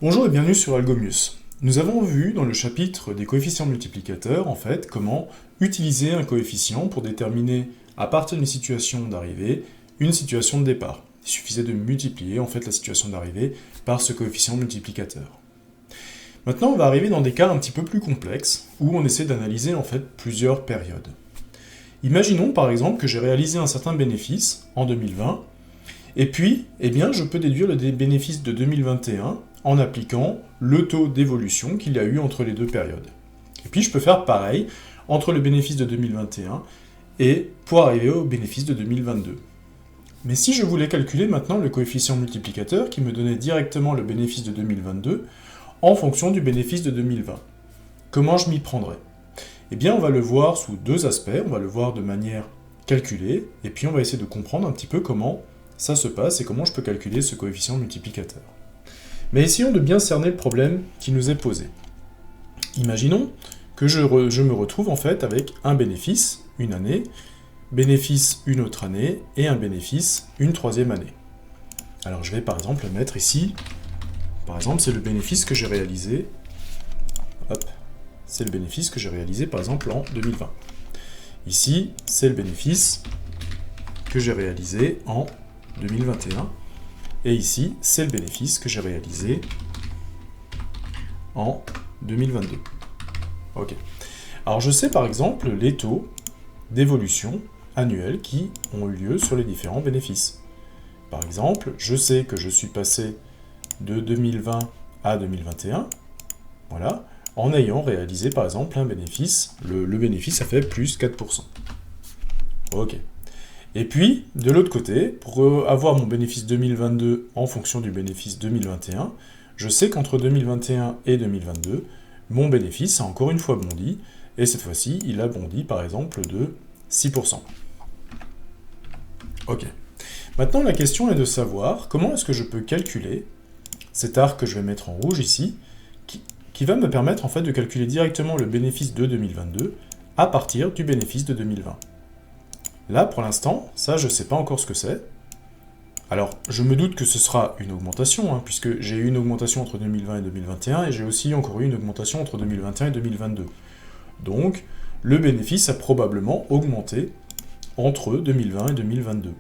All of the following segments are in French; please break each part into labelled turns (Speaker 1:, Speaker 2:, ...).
Speaker 1: Bonjour et bienvenue sur Algomius. Nous avons vu dans le chapitre des coefficients multiplicateurs, en fait, comment utiliser un coefficient pour déterminer, à partir d'une situation d'arrivée, une situation de départ. Il suffisait de multiplier, en fait, la situation d'arrivée par ce coefficient multiplicateur. Maintenant, on va arriver dans des cas un petit peu plus complexes, où on essaie d'analyser, en fait, plusieurs périodes. Imaginons, par exemple, que j'ai réalisé un certain bénéfice en 2020, et puis, je peux déduire le bénéfice de 2021 en appliquant le taux d'évolution qu'il y a eu entre les deux périodes. Et puis je peux faire pareil entre le bénéfice de 2021 et pour arriver au bénéfice de 2022. Mais si je voulais calculer maintenant le coefficient multiplicateur qui me donnait directement le bénéfice de 2022 en fonction du bénéfice de 2020, comment je m'y prendrais? Eh bien on va le voir sous deux aspects, on va le voir de manière calculée, et puis on va essayer de comprendre un petit peu comment ça se passe et comment je peux calculer ce coefficient multiplicateur. Mais essayons de bien cerner le problème qui nous est posé. Imaginons que je me retrouve en fait avec un bénéfice, une année, bénéfice une autre année, et un bénéfice une troisième année. Alors je vais par exemple le mettre ici, par exemple c'est le bénéfice que j'ai réalisé, c'est le bénéfice que j'ai réalisé par exemple en 2020. Ici, c'est le bénéfice que j'ai réalisé en 2021. Et ici, c'est le bénéfice que j'ai réalisé en 2022. Ok. Alors je sais par exemple les taux d'évolution annuels qui ont eu lieu sur les différents bénéfices. Par exemple, je sais que je suis passé de 2020 à 2021, voilà, en ayant réalisé par exemple un bénéfice, le bénéfice a fait plus 4%. Ok. Et puis, de l'autre côté, pour avoir mon bénéfice 2022 en fonction du bénéfice 2021, je sais qu'entre 2021 et 2022, mon bénéfice a encore une fois bondi, et cette fois-ci, il a bondi par exemple de 6%. Ok. Maintenant, la question est de savoir comment est-ce que je peux calculer cet arc que je vais mettre en rouge ici, qui va me permettre en fait de calculer directement le bénéfice de 2022 à partir du bénéfice de 2020. Là, pour l'instant, ça, je ne sais pas encore ce que c'est. Alors, je me doute que ce sera une augmentation, puisque j'ai eu une augmentation entre 2020 et 2021, et j'ai aussi encore eu une augmentation entre 2021 et 2022. Donc, le bénéfice a probablement augmenté entre 2020 et 2022.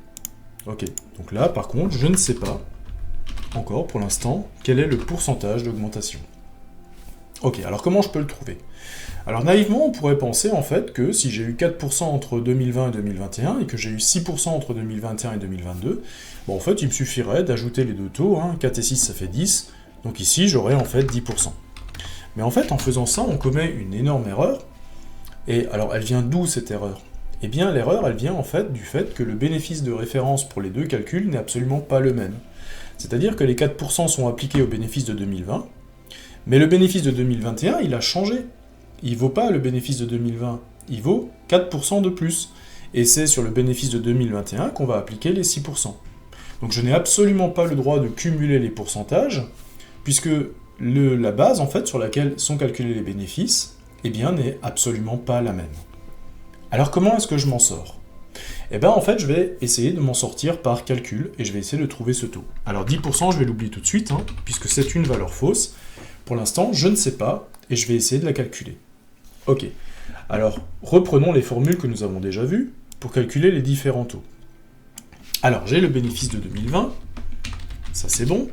Speaker 1: Ok, donc là, par contre, je ne sais pas encore, pour l'instant, quel est le pourcentage d'augmentation. Ok, alors comment je peux le trouver? Alors naïvement, on pourrait penser en fait que si j'ai eu 4% entre 2020 et 2021 et que j'ai eu 6% entre 2021 et 2022, en fait il me suffirait d'ajouter les deux taux, 4 et 6 ça fait 10, donc ici j'aurais en fait 10%. Mais en fait en faisant ça, on commet une énorme erreur, et alors elle vient d'où cette erreur? Eh bien l'erreur elle vient en fait du fait que le bénéfice de référence pour les deux calculs n'est absolument pas le même. C'est-à-dire que les 4% sont appliqués au bénéfice de 2020, mais le bénéfice de 2021 il a changé. Il ne vaut pas le bénéfice de 2020, il vaut 4% de plus. Et c'est sur le bénéfice de 2021 qu'on va appliquer les 6%. Donc je n'ai absolument pas le droit de cumuler les pourcentages, puisque la base en fait sur laquelle sont calculés les bénéfices, n'est absolument pas la même. Alors comment est-ce que je m'en sors? En fait je vais essayer de m'en sortir par calcul, et je vais essayer de trouver ce taux. Alors 10% je vais l'oublier tout de suite, puisque c'est une valeur fausse. Pour l'instant je ne sais pas, et je vais essayer de la calculer. Ok, alors reprenons les formules que nous avons déjà vues pour calculer les différents taux. Alors j'ai le bénéfice de 2020, ça c'est bon,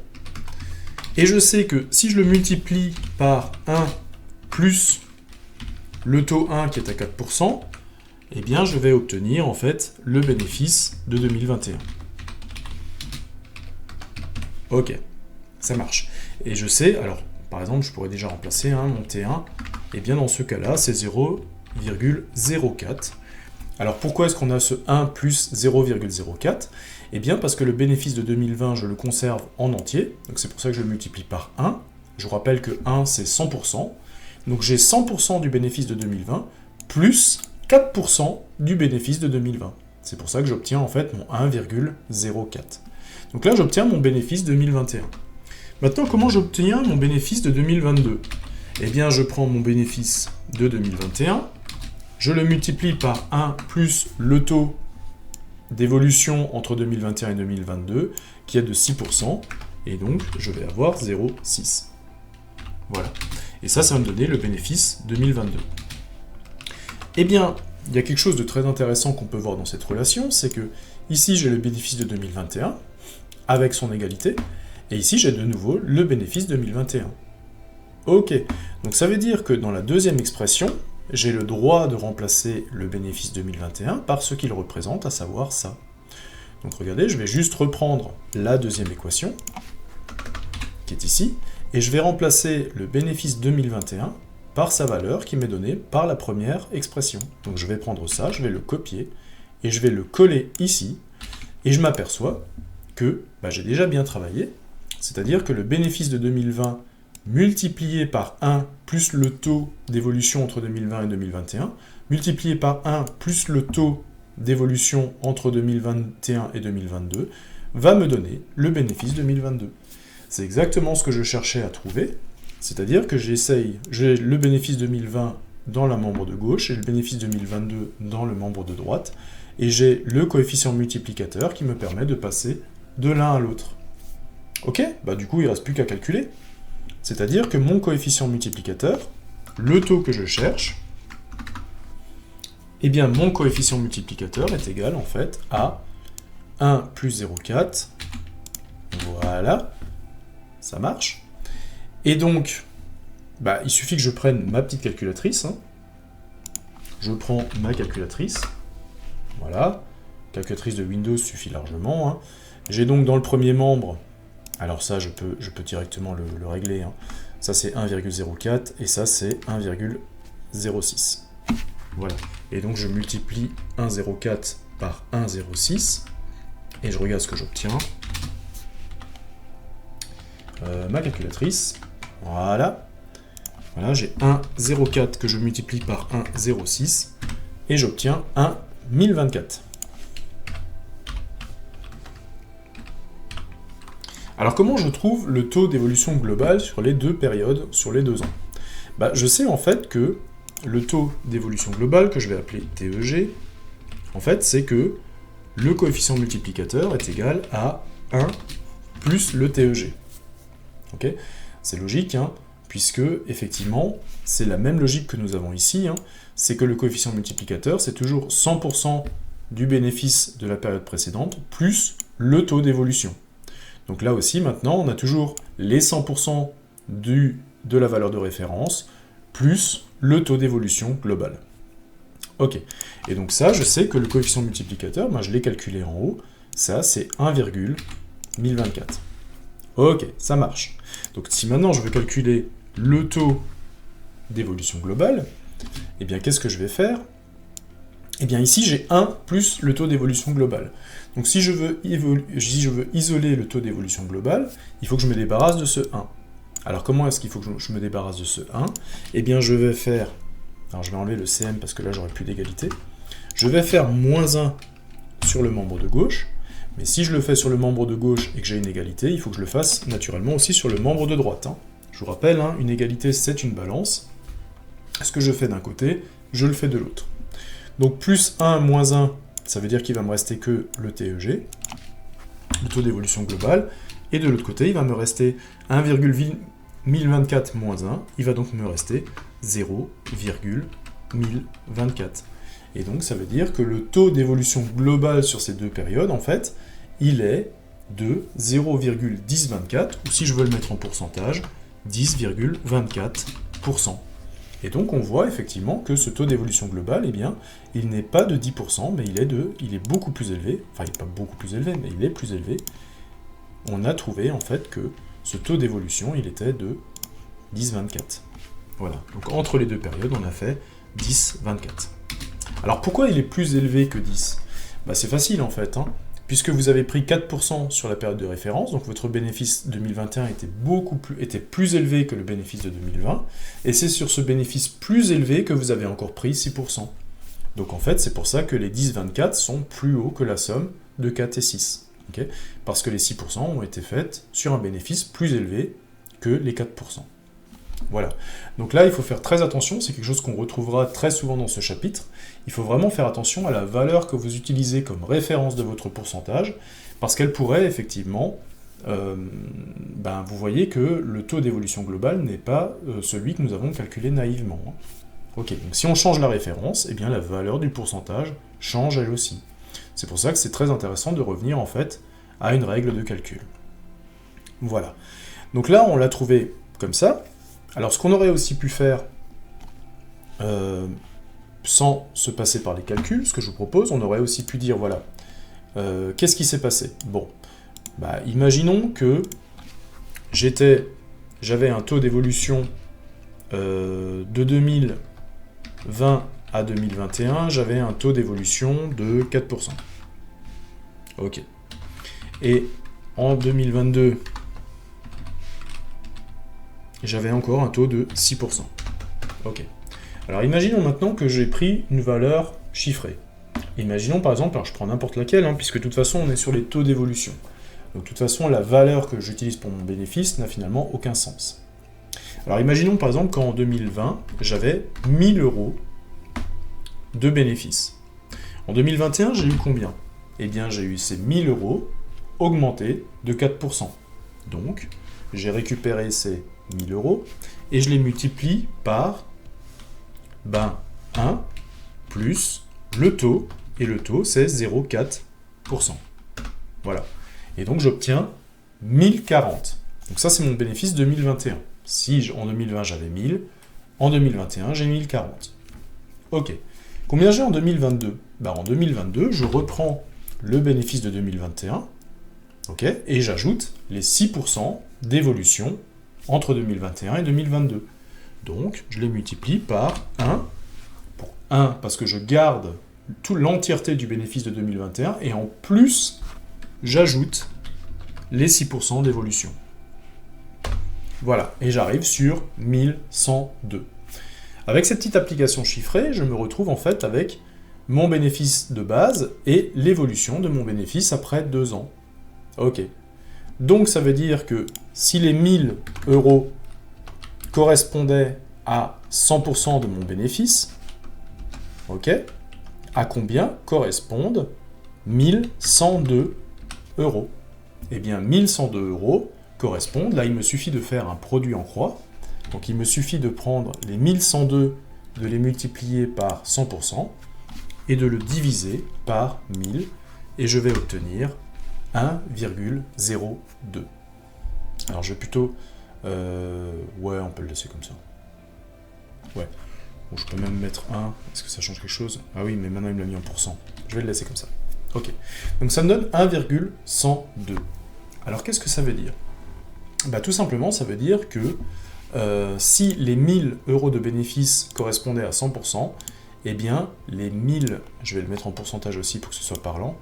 Speaker 1: et je sais que si je le multiplie par 1 plus le taux 1 qui est à 4%, je vais obtenir en fait le bénéfice de 2021. Ok, ça marche. Et je sais, alors par exemple je pourrais déjà remplacer mon T1, et bien dans ce cas-là, c'est 0,04. Alors pourquoi est-ce qu'on a ce 1 plus 0,04? Eh bien parce que le bénéfice de 2020, je le conserve en entier, donc c'est pour ça que je le multiplie par 1. Je vous rappelle que 1, c'est 100%. Donc j'ai 100% du bénéfice de 2020, plus 4% du bénéfice de 2020. C'est pour ça que j'obtiens en fait mon 1,04. Donc là, j'obtiens mon bénéfice 2021. Maintenant, comment j'obtiens mon bénéfice de 2022? Eh bien, je prends mon bénéfice de 2021, je le multiplie par 1 plus le taux d'évolution entre 2021 et 2022, qui est de 6%, et donc je vais avoir 0,6. Voilà. Et ça va me donner le bénéfice 2022. Eh bien, il y a quelque chose de très intéressant qu'on peut voir dans cette relation, c'est que ici j'ai le bénéfice de 2021, avec son égalité, et ici j'ai de nouveau le bénéfice 2021. Ok, donc ça veut dire que dans la deuxième expression, j'ai le droit de remplacer le bénéfice 2021 par ce qu'il représente, à savoir ça. Donc regardez, je vais juste reprendre la deuxième équation, qui est ici, et je vais remplacer le bénéfice 2021 par sa valeur qui m'est donnée par la première expression. Donc je vais prendre ça, je vais le copier, et je vais le coller ici, et je m'aperçois que j'ai déjà bien travaillé, c'est-à-dire que le bénéfice de 2020 multiplié par 1 plus le taux d'évolution entre 2020 et 2021, multiplié par 1 plus le taux d'évolution entre 2021 et 2022, va me donner le bénéfice 2022. C'est exactement ce que je cherchais à trouver, c'est-à-dire que j'ai le bénéfice 2020 dans la membre de gauche et le bénéfice 2022 dans le membre de droite, et j'ai le coefficient multiplicateur qui me permet de passer de l'un à l'autre. Ok, du coup il ne reste plus qu'à calculer. C'est-à-dire que mon coefficient multiplicateur, le taux que je cherche, eh bien mon coefficient multiplicateur est égal en fait à 1 plus 0,4, voilà, ça marche. Et donc, il suffit que je prenne ma petite calculatrice, je prends ma calculatrice, voilà, calculatrice de Windows suffit largement, J'ai donc dans le premier membre, alors ça je peux directement le régler, ça c'est 1,04 et ça c'est 1,06. Voilà. Et donc je multiplie 1,04 par 1,06 et je regarde ce que j'obtiens. Ma calculatrice, voilà. Voilà, j'ai 1,04 que je multiplie par 1,06 et j'obtiens 1024. Alors comment je trouve le taux d'évolution global sur les deux périodes, sur les 2 ans? Je sais en fait que le taux d'évolution globale, que je vais appeler TEG, en fait c'est que le coefficient multiplicateur est égal à 1 plus le TEG. Ok, c'est logique, puisque effectivement c'est la même logique que nous avons ici, c'est que le coefficient multiplicateur c'est toujours 100% du bénéfice de la période précédente plus le taux d'évolution. Donc là aussi, maintenant, on a toujours les 100% de la valeur de référence, plus le taux d'évolution global. Ok, et donc ça, je sais que le coefficient multiplicateur, je l'ai calculé en haut, ça c'est 1,1024. Ok, ça marche. Donc si maintenant je veux calculer le taux d'évolution globale, eh bien qu'est-ce que je vais faire? Eh bien ici j'ai 1 plus le taux d'évolution globale. Donc si je veux isoler le taux d'évolution globale, il faut que je me débarrasse de ce 1. Alors comment est-ce qu'il faut que je me débarrasse de ce 1? Eh bien je vais faire, alors je vais enlever le CM parce que là j'aurai plus d'égalité, je vais faire moins 1 sur le membre de gauche, mais si je le fais sur le membre de gauche et que j'ai une égalité, il faut que je le fasse naturellement aussi sur le membre de droite. Je vous rappelle, une égalité c'est une balance, ce que je fais d'un côté, je le fais de l'autre. Donc plus 1 moins 1, ça veut dire qu'il va me rester que le TEG, le taux d'évolution globale, et de l'autre côté, il va me rester 1,1024 moins 1, il va donc me rester 0,1024. Et donc ça veut dire que le taux d'évolution globale sur ces deux périodes, en fait, il est de 0,1024, ou si je veux le mettre en pourcentage, 10,24%. Et donc on voit effectivement que ce taux d'évolution globale, eh bien, il n'est pas de 10%, mais il est beaucoup plus élevé, enfin il n'est pas beaucoup plus élevé, mais il est plus élevé. On a trouvé en fait que ce taux d'évolution, il était de 10,24. Voilà, donc entre les deux périodes, on a fait 10,24. Alors pourquoi il est plus élevé que 10? C'est facile en fait, puisque vous avez pris 4% sur la période de référence, donc votre bénéfice 2021 était plus élevé que le bénéfice de 2020, et c'est sur ce bénéfice plus élevé que vous avez encore pris 6%. Donc en fait, c'est pour ça que les 10,24 sont plus hauts que la somme de 4 et 6. Okay, parce que les 6% ont été faits sur un bénéfice plus élevé que les 4%. Voilà. Donc là, il faut faire très attention, c'est quelque chose qu'on retrouvera très souvent dans ce chapitre. Il faut vraiment faire attention à la valeur que vous utilisez comme référence de votre pourcentage, parce qu'elle pourrait effectivement vous voyez que le taux d'évolution global n'est pas celui que nous avons calculé naïvement. Ok, donc si on change la référence, eh bien la valeur du pourcentage change elle aussi. C'est pour ça que c'est très intéressant de revenir en fait à une règle de calcul. Voilà. Donc là, on l'a trouvé comme ça. Alors ce qu'on aurait aussi pu faire sans se passer par les calculs, ce que je vous propose, on aurait aussi pu dire, voilà, qu'est-ce qui s'est passé? Bon, imaginons que j'avais un taux d'évolution de 2020 à 2021, j'avais un taux d'évolution de 4%. Ok. Et en 2022, j'avais encore un taux de 6%. Ok. Alors imaginons maintenant que j'ai pris une valeur chiffrée. Imaginons par exemple, alors je prends n'importe laquelle, puisque de toute façon on est sur les taux d'évolution. Donc de toute façon la valeur que j'utilise pour mon bénéfice n'a finalement aucun sens. Alors imaginons par exemple qu'en 2020, j'avais 1000 € de bénéfices. En 2021, j'ai eu combien? Eh bien j'ai eu ces 1000 € augmentés de 4%. Donc j'ai récupéré ces 1000 € et je les multiplie par 1 plus le taux, et le taux c'est 0,4%. Voilà. Et donc j'obtiens 1040. Donc ça c'est mon bénéfice 2021. Si en 2020 j'avais 1000, en 2021 j'ai 1040. Ok. Combien j'ai en 2022? En 2022, je reprends le bénéfice de 2021, ok, et j'ajoute les 6% d'évolution entre 2021 et 2022. Donc, je les multiplie par 1, pour 1 parce que je garde toute l'entièreté du bénéfice de 2021, et en plus, j'ajoute les 6% d'évolution. Voilà, et j'arrive sur 1102. Avec cette petite application chiffrée, je me retrouve en fait avec mon bénéfice de base et l'évolution de mon bénéfice après 2 ans. Ok. Donc ça veut dire que si les 1000 € correspondaient à 100% de mon bénéfice, ok, à combien correspondent 1102 €? Eh bien 1102 € correspondent, là il me suffit de faire un produit en croix, donc il me suffit de prendre les 1102, de les multiplier par 100%, et de le diviser par 1000, et je vais obtenir 1,02. Alors je vais plutôt... ouais, on peut le laisser comme ça. Ouais. Bon, je peux même mettre 1. Est-ce que ça change quelque chose? Ah oui, mais maintenant il me l'a mis en pourcent. Je vais le laisser comme ça. Ok. Donc ça me donne 1,102. Alors qu'est-ce que ça veut dire? Tout simplement, ça veut dire que si les 1000 € de bénéfices correspondaient à 100%, eh bien, les 1000, je vais le mettre en pourcentage aussi pour que ce soit parlant,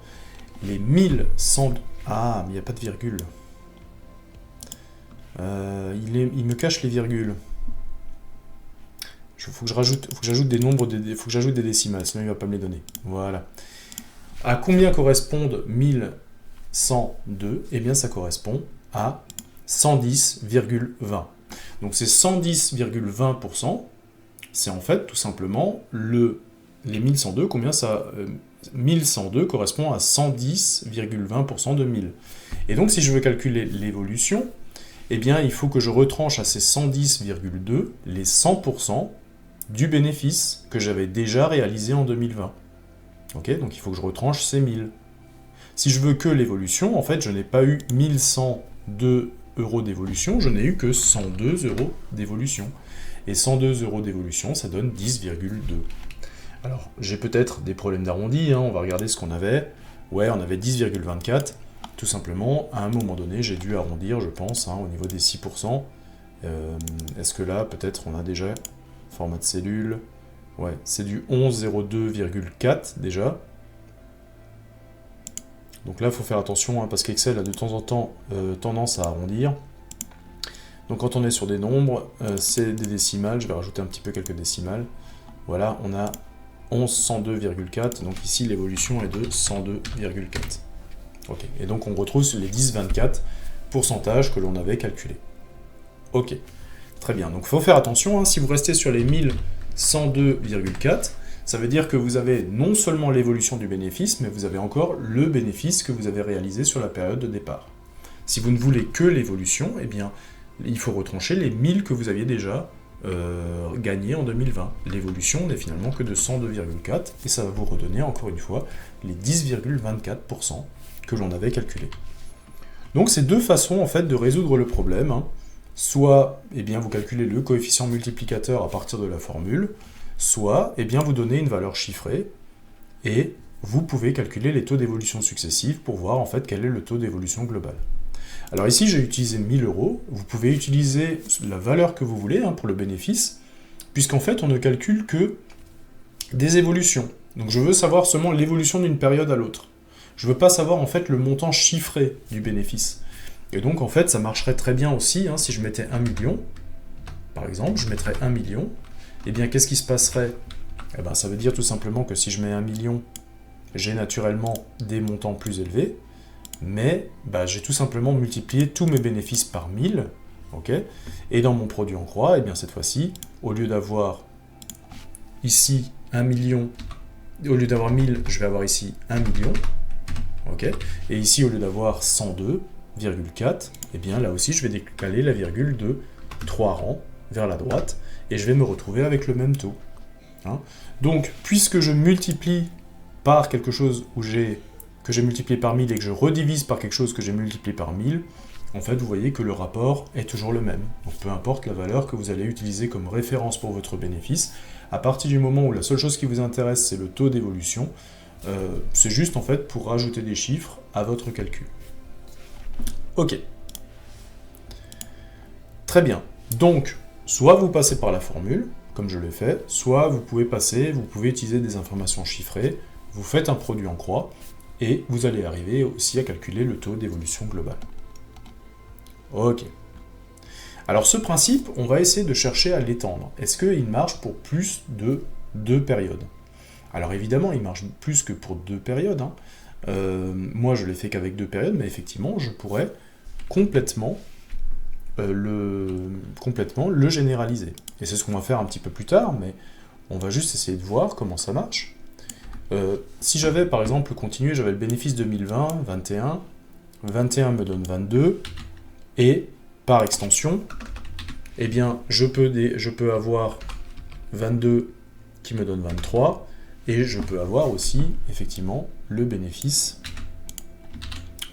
Speaker 1: les 1100... Ah, mais il n'y a pas de virgule. Il me cache les virgules. Faut que j'ajoute des nombres, faut que j'ajoute des décimales, sinon il ne va pas me les donner. Voilà. À combien correspondent 1102? Eh bien, ça correspond à 110,20. Donc c'est 110,20%, c'est en fait tout simplement les 1102, combien ça... 1102 correspond à 110,20% de 1000. Et donc si je veux calculer l'évolution, eh bien il faut que je retranche à ces 110,2 les 100% du bénéfice que j'avais déjà réalisé en 2020. Ok, donc il faut que je retranche ces 1000. Si je veux que l'évolution, en fait je n'ai pas eu 1102 € d'évolution, je n'ai eu que 102 € d'évolution. Et 102 € d'évolution, ça donne 10,2. Alors, j'ai peut-être des problèmes d'arrondi, on va regarder ce qu'on avait. Ouais, on avait 10,24. Tout simplement, à un moment donné, j'ai dû arrondir, je pense, au niveau des 6%. Est-ce que là, peut-être, on a déjà format de cellule? Ouais, c'est du 11,02,4 déjà. Donc là, il faut faire attention, parce qu'Excel a de temps en temps tendance à arrondir. Donc quand on est sur des nombres, c'est des décimales. Je vais rajouter un petit peu quelques décimales. Voilà, on a 1102,4. Donc ici, l'évolution est de 102,4. Ok, et donc on retrouve les 10,24 pourcentages que l'on avait calculés. Ok, très bien. Donc il faut faire attention, si vous restez sur les 1102,4, ça veut dire que vous avez non seulement l'évolution du bénéfice, mais vous avez encore le bénéfice que vous avez réalisé sur la période de départ. Si vous ne voulez que l'évolution, eh bien, il faut retrancher les 1000 que vous aviez déjà gagnés en 2020. L'évolution n'est finalement que de 102,4, et ça va vous redonner, encore une fois, les 10,24% que l'on avait calculé. Donc c'est deux façons en fait de résoudre le problème. Soit eh bien, vous calculez le coefficient multiplicateur à partir de la formule, soit eh bien, vous donnez une valeur chiffrée, et vous pouvez calculer les taux d'évolution successifs pour voir en fait quel est le taux d'évolution global. Alors ici j'ai utilisé 1000 €, vous pouvez utiliser la valeur que vous voulez pour le bénéfice, puisqu'en fait on ne calcule que des évolutions. Donc je veux savoir seulement l'évolution d'une période à l'autre. Je ne veux pas savoir en fait le montant chiffré du bénéfice. Et donc en fait ça marcherait très bien aussi si je mettais 1 million, par exemple, je mettrais 1 million, et bien qu'est-ce qui se passerait? Eh bien ça veut dire tout simplement que si je mets 1 million, j'ai naturellement des montants plus élevés, mais j'ai tout simplement multiplié tous mes bénéfices par 1000, okay, et dans mon produit en croix, et bien cette fois-ci, au lieu d'avoir ici 1 million, au lieu d'avoir 1000, je vais avoir ici 1 million, okay, et ici au lieu d'avoir 102,4, et bien là aussi je vais décaler la virgule de 3 rangs vers la droite, et je vais me retrouver avec le même taux. Donc, puisque je multiplie par quelque chose que j'ai multiplié par 1000 et que je redivise par quelque chose que j'ai multiplié par 1000, en fait, vous voyez que le rapport est toujours le même. Donc, peu importe la valeur que vous allez utiliser comme référence pour votre bénéfice, à partir du moment où la seule chose qui vous intéresse, c'est le taux d'évolution, c'est juste, en fait, pour rajouter des chiffres à votre calcul. Ok. Très bien. Donc, soit vous passez par la formule, comme je l'ai fait, soit vous pouvez utiliser des informations chiffrées, vous faites un produit en croix, et vous allez arriver aussi à calculer le taux d'évolution globale. Ok. Alors ce principe, on va essayer de chercher à l'étendre. Est-ce qu'il marche pour plus de 2 périodes? Alors évidemment, il marche plus que pour 2 périodes. Moi, je l'ai fait qu'avec 2 périodes, mais effectivement, je pourrais complètement le généraliser. Et c'est ce qu'on va faire un petit peu plus tard, mais on va juste essayer de voir comment ça marche. Si j'avais par exemple continué, j'avais le bénéfice 2020, 21, 21 me donne 22, et par extension, eh bien je peux avoir 22 qui me donne 23, et je peux avoir aussi effectivement le bénéfice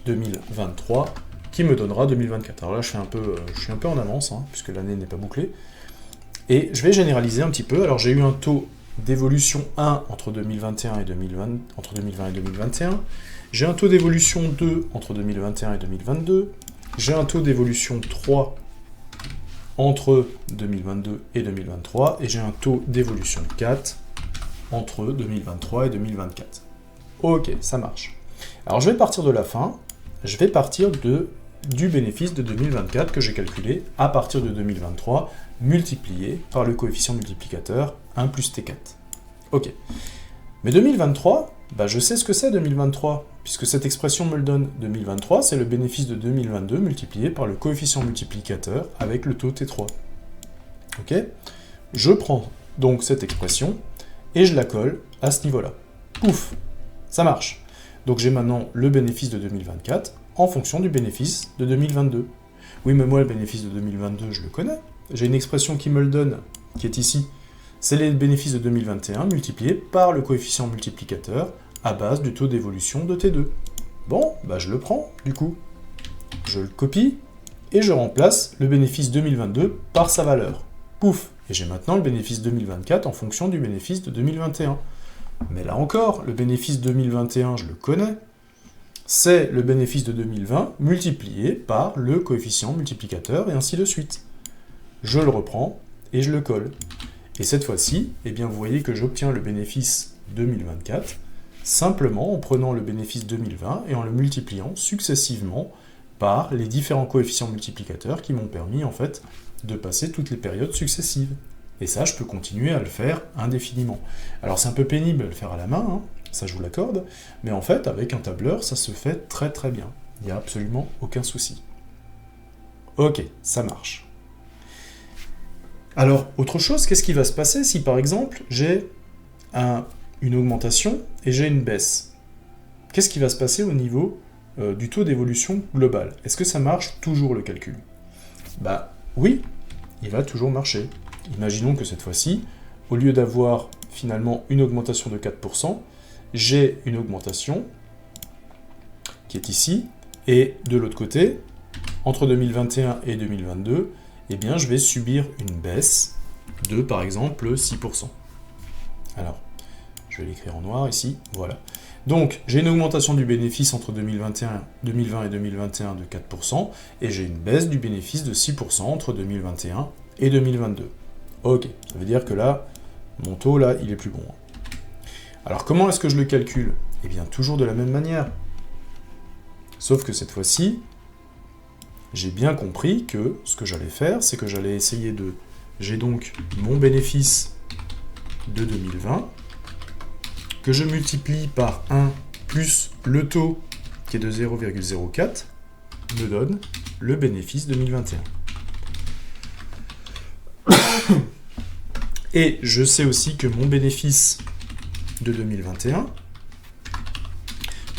Speaker 1: 2023 qui me donnera 2024. Alors là je suis un peu en avance, puisque l'année n'est pas bouclée, et je vais généraliser un petit peu. Alors j'ai eu un taux d'évolution 1 entre 2021 et 2020, entre 2020 et 2021, j'ai un taux d'évolution 2 entre 2021 et 2022, j'ai un taux d'évolution 3 entre 2022 et 2023, et j'ai un taux d'évolution 4 entre 2023 et 2024. Ok, ça marche. Alors je vais partir de la fin, je vais partir du bénéfice de 2024 que j'ai calculé à partir de 2023, multiplié par le coefficient multiplicateur 1 plus T4. Ok. Mais 2023, je sais ce que c'est 2023, puisque cette expression me le donne. 2023, c'est le bénéfice de 2022 multiplié par le coefficient multiplicateur avec le taux T3. Ok. Je prends donc cette expression et je la colle à ce niveau-là. Pouf, ça marche. Donc j'ai maintenant le bénéfice de 2024 en fonction du bénéfice de 2022. Oui, mais moi, le bénéfice de 2022, je le connais. J'ai une expression qui me le donne, qui est ici. C'est les bénéfices de 2021 multipliés par le coefficient multiplicateur à base du taux d'évolution de T2. Bon, je le prends, du coup. Je le copie, et je remplace le bénéfice 2022 par sa valeur. Pouf! Et j'ai maintenant le bénéfice 2024 en fonction du bénéfice de 2021. Mais là encore, le bénéfice 2021, je le connais. C'est le bénéfice de 2020 multiplié par le coefficient multiplicateur, et ainsi de suite. Je le reprends, et je le colle. Et cette fois-ci, eh bien, vous voyez que j'obtiens le bénéfice 2024 simplement en prenant le bénéfice 2020 et en le multipliant successivement par les différents coefficients multiplicateurs qui m'ont permis en fait de passer toutes les périodes successives. Et ça, je peux continuer à le faire indéfiniment. Alors c'est un peu pénible de le faire à la main, ça je vous l'accorde, mais en fait, avec un tableur, ça se fait très très bien. Il n'y a absolument aucun souci. Ok, ça marche. Alors, autre chose, qu'est-ce qui va se passer si, par exemple, j'ai une augmentation et j'ai une baisse? Qu'est-ce qui va se passer au niveau du taux d'évolution global. Est-ce que ça marche toujours le calcul? Bah oui, il va toujours marcher. Imaginons que cette fois-ci, au lieu d'avoir finalement une augmentation de 4%, j'ai une augmentation qui est ici, et de l'autre côté, entre 2021 et 2022, eh bien, je vais subir une baisse de, par exemple, 6%. Alors, je vais l'écrire en noir ici, voilà. Donc, j'ai une augmentation du bénéfice entre 2020 et 2021 de 4%, et j'ai une baisse du bénéfice de 6% entre 2021 et 2022. Ok, ça veut dire que là, mon taux, là, il est plus bon. Alors, comment est-ce que je le calcule? Eh bien, toujours de la même manière. Sauf que cette fois-ci, j'ai bien compris que ce que j'allais faire, c'est que j'allais essayer de... J'ai donc mon bénéfice de 2020, que je multiplie par 1 plus le taux qui est de 0,04, me donne le bénéfice 2021. Et je sais aussi que mon bénéfice de 2021,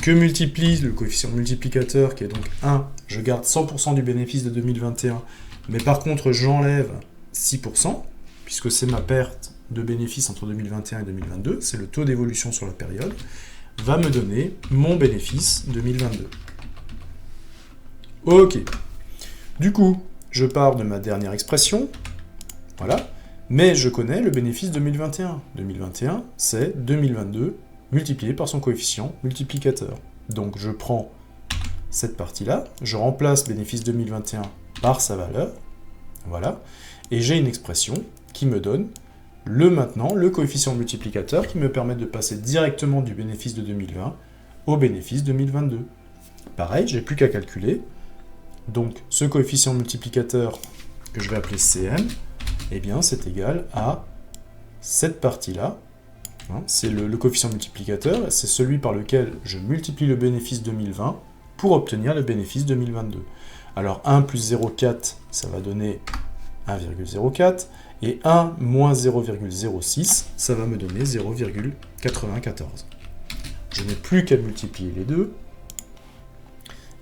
Speaker 1: que multiplie le coefficient multiplicateur qui est donc 1, je garde 100% du bénéfice de 2021, mais par contre j'enlève 6%, puisque c'est ma perte de bénéfice entre 2021 et 2022, c'est le taux d'évolution sur la période, va me donner mon bénéfice 2022. Ok. Du coup, je pars de ma dernière expression, voilà, mais je connais le bénéfice 2021. 2021, c'est 2022 multiplié par son coefficient multiplicateur. Donc je prends cette partie-là, je remplace bénéfice 2021 par sa valeur, voilà, et j'ai une expression qui me donne maintenant le coefficient multiplicateur qui me permet de passer directement du bénéfice de 2020 au bénéfice 2022. Pareil, j'ai plus qu'à calculer. Donc ce coefficient multiplicateur que je vais appeler Cm, eh bien c'est égal à cette partie-là. Hein, c'est le coefficient multiplicateur, c'est celui par lequel je multiplie le bénéfice 2020 pour obtenir le bénéfice 2022. Alors 1 plus 0,4, ça va donner 1,04, et 1 moins 0,06, ça va me donner 0,94. Je n'ai plus qu'à multiplier les deux,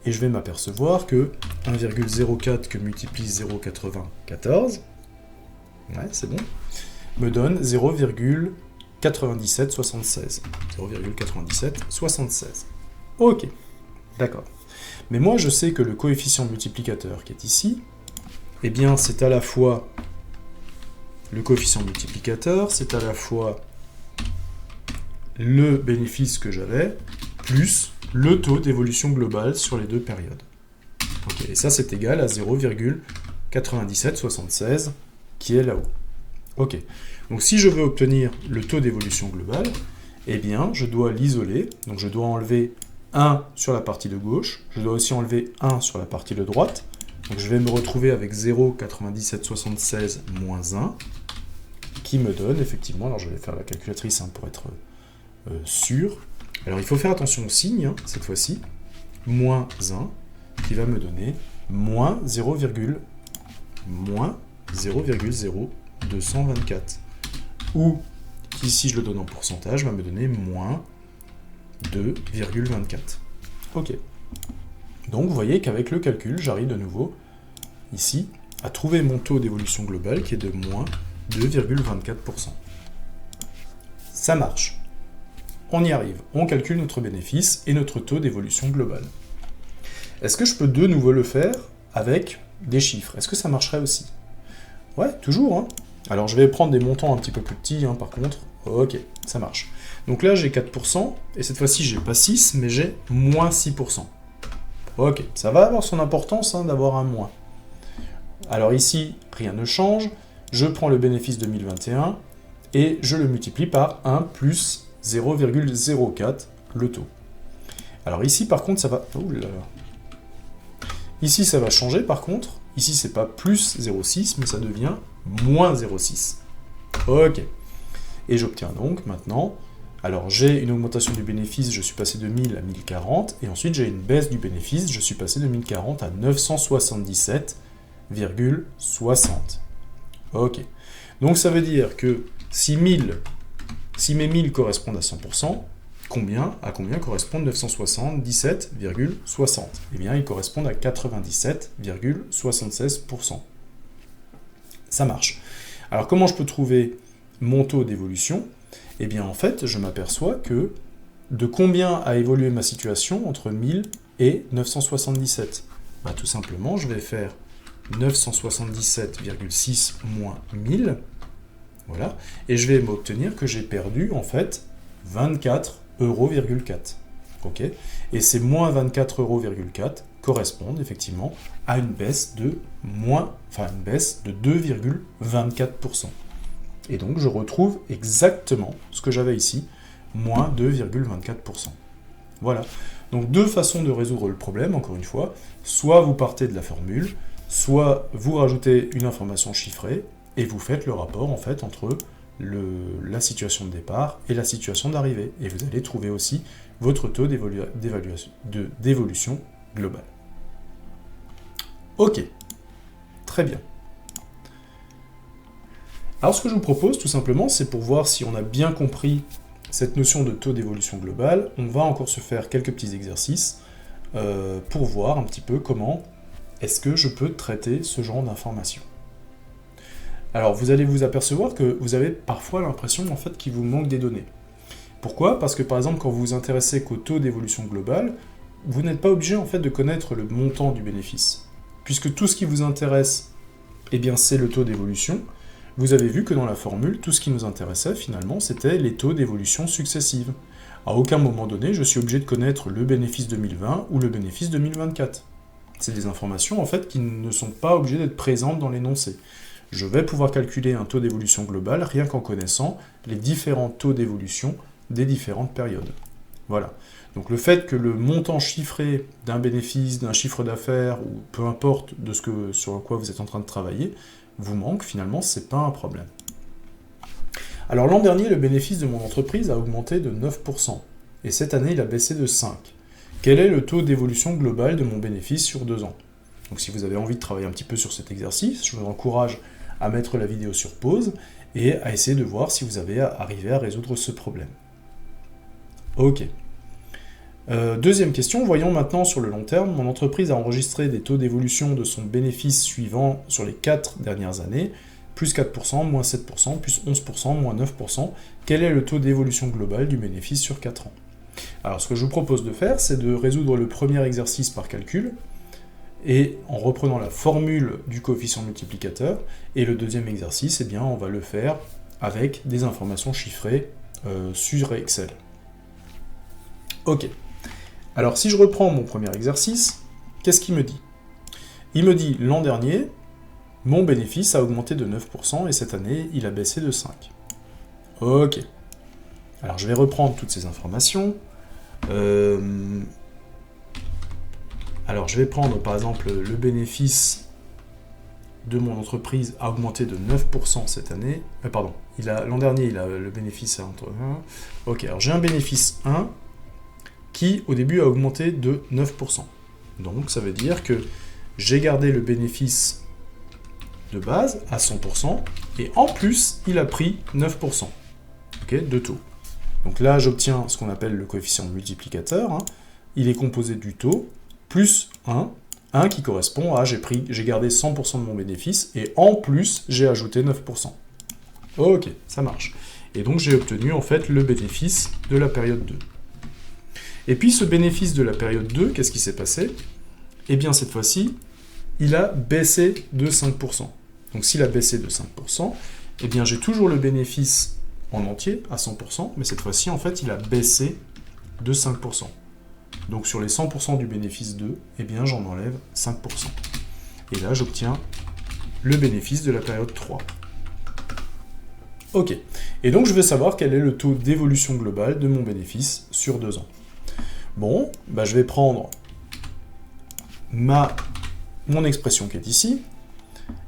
Speaker 1: et je vais m'apercevoir que 1,04 que multiplie 0,94, ouais, c'est bon, me donne 0,9776. 0,9776. Ok, d'accord. Mais moi, je sais que le coefficient multiplicateur qui est ici, eh bien, c'est à la fois le coefficient multiplicateur, c'est à la fois le bénéfice que j'avais, plus le taux d'évolution globale sur les deux périodes. Okay, et ça, c'est égal à 0,9776, qui est là-haut. Ok, donc si je veux obtenir le taux d'évolution globale, eh bien, je dois l'isoler, donc je dois enlever 1 sur la partie de gauche, je dois aussi enlever 1 sur la partie de droite, donc je vais me retrouver avec 0,9776 moins 1, qui me donne effectivement, alors je vais faire la calculatrice hein, pour être sûr, alors il faut faire attention au signe, hein, cette fois-ci, moins 1, qui va me donner moins 0,0224, ou qui, si je le donne en pourcentage, va me donner moins 2,24. Ok. Donc vous voyez qu'avec le calcul, j'arrive de nouveau, ici, à trouver mon taux d'évolution globale qui est de moins 2,24%. Ça marche. On y arrive. On calcule notre bénéfice et notre taux d'évolution globale. Est-ce que je peux de nouveau le faire avec des chiffres? Est-ce que ça marcherait aussi? Ouais, toujours. Hein. Alors je vais prendre des montants un petit peu plus petits, hein, par contre. Ok, ça marche. Donc là, j'ai 4%, et cette fois-ci, j'ai pas 6, mais j'ai moins 6%. Ok, ça va avoir son importance hein, d'avoir un moins. Alors ici, rien ne change. Je prends le bénéfice 2021 et je le multiplie par 1 plus 0,04, le taux. Alors ici, par contre, ça va... Oh là là. Ici, ça va changer, par contre. Ici, c'est pas plus 0,6, mais ça devient moins 0,6. Ok. Et j'obtiens donc, maintenant... Alors, j'ai une augmentation du bénéfice, je suis passé de 1000 à 1040, et ensuite, j'ai une baisse du bénéfice, je suis passé de 1040 à 977,60. Ok. Donc, ça veut dire que si mes 1000 correspondent à 100%, à combien correspondent 977,60? Eh bien, ils correspondent à 97,76%. Ça marche. Alors, comment je peux trouver mon taux d'évolution? Eh bien, en fait, je m'aperçois que de combien a évolué ma situation entre 1000 et 977? Bah, tout simplement, je vais faire 977,6 moins 1000, voilà, et je vais m'obtenir que j'ai perdu, en fait, 24,4 €. Ok. Et ces moins 24,4 € correspondent effectivement à une baisse de une baisse de 2,24%. Et donc je retrouve exactement ce que j'avais ici, moins 2,24%. Voilà. Donc deux façons de résoudre le problème, encore une fois. Soit vous partez de la formule, soit vous rajoutez une information chiffrée, et vous faites le rapport en fait entre la situation de départ et la situation d'arrivée. Et vous allez trouver aussi votre taux d'évolution globale. Ok, très bien. Alors ce que je vous propose tout simplement, c'est pour voir si on a bien compris cette notion de taux d'évolution globale, on va encore se faire quelques petits exercices pour voir un petit peu comment est-ce que je peux traiter ce genre d'informations. Alors vous allez vous apercevoir que vous avez parfois l'impression en fait qu'il vous manque des données. Pourquoi? Parce que par exemple quand vous vous intéressez qu'au taux d'évolution globale, vous n'êtes pas obligé en fait de connaître le montant du bénéfice. Puisque tout ce qui vous intéresse, eh bien c'est le taux d'évolution. Vous avez vu que dans la formule, tout ce qui nous intéressait finalement, c'était les taux d'évolution successives. À aucun moment donné, je suis obligé de connaître le bénéfice 2020 ou le bénéfice 2024. C'est des informations en fait qui ne sont pas obligées d'être présentes dans l'énoncé. Je vais pouvoir calculer un taux d'évolution global rien qu'en connaissant les différents taux d'évolution des différentes périodes. Voilà. Donc le fait que le montant chiffré d'un bénéfice, d'un chiffre d'affaires, ou peu importe de sur quoi vous êtes en train de travailler, vous manque, finalement, c'est pas un problème. Alors l'an dernier, le bénéfice de mon entreprise a augmenté de 9%, et cette année, il a baissé de 5%. Quel est le taux d'évolution globale de mon bénéfice sur 2 ans? Donc si vous avez envie de travailler un petit peu sur cet exercice, je vous encourage à mettre la vidéo sur pause et à essayer de voir si vous avez arrivé à résoudre ce problème. Ok. Deuxième question, voyons maintenant sur le long terme, mon entreprise a enregistré des taux d'évolution de son bénéfice suivant sur les 4 dernières années, plus 4%, moins 7%, plus 11%, moins 9%. Quel est le taux d'évolution globale du bénéfice sur 4 ans? Alors ce que je vous propose de faire, c'est de résoudre le premier exercice par calcul, et en reprenant la formule du coefficient multiplicateur, et le deuxième exercice, eh bien, on va le faire avec des informations chiffrées sur Excel. Ok. Alors si je reprends mon premier exercice, qu'est-ce qu'il me dit? Il me dit, l'an dernier, mon bénéfice a augmenté de 9%, et cette année, il a baissé de 5%. Ok. Alors je vais reprendre toutes ces informations. Alors je vais prendre par exemple le bénéfice de mon entreprise a augmenté de 9% cette année. Pardon, l'an dernier il a le bénéfice entre 1. Ok, alors j'ai un bénéfice 1 qui au début a augmenté de 9%. Donc ça veut dire que j'ai gardé le bénéfice de base à 100% et en plus il a pris 9%, ok, de taux. Donc là j'obtiens ce qu'on appelle le coefficient multiplicateur, hein. Il est composé du taux plus 1 qui correspond à j'ai gardé 100% de mon bénéfice et en plus j'ai ajouté 9%. Ok, ça marche. Et donc j'ai obtenu en fait le bénéfice de la période 2. Et puis ce bénéfice de la période 2, qu'est-ce qui s'est passé? Eh bien cette fois-ci, il a baissé de 5%. Donc s'il a baissé de 5%, eh bien j'ai toujours le bénéfice en entier à 100%, mais cette fois-ci en fait il a baissé de 5%. Donc sur les 100% du bénéfice 2, eh bien j'en enlève 5%. Et là j'obtiens le bénéfice de la période 3. Ok, et donc je veux savoir quel est le taux d'évolution globale de mon bénéfice sur 2 ans. Bon, bah je vais prendre mon expression qui est ici,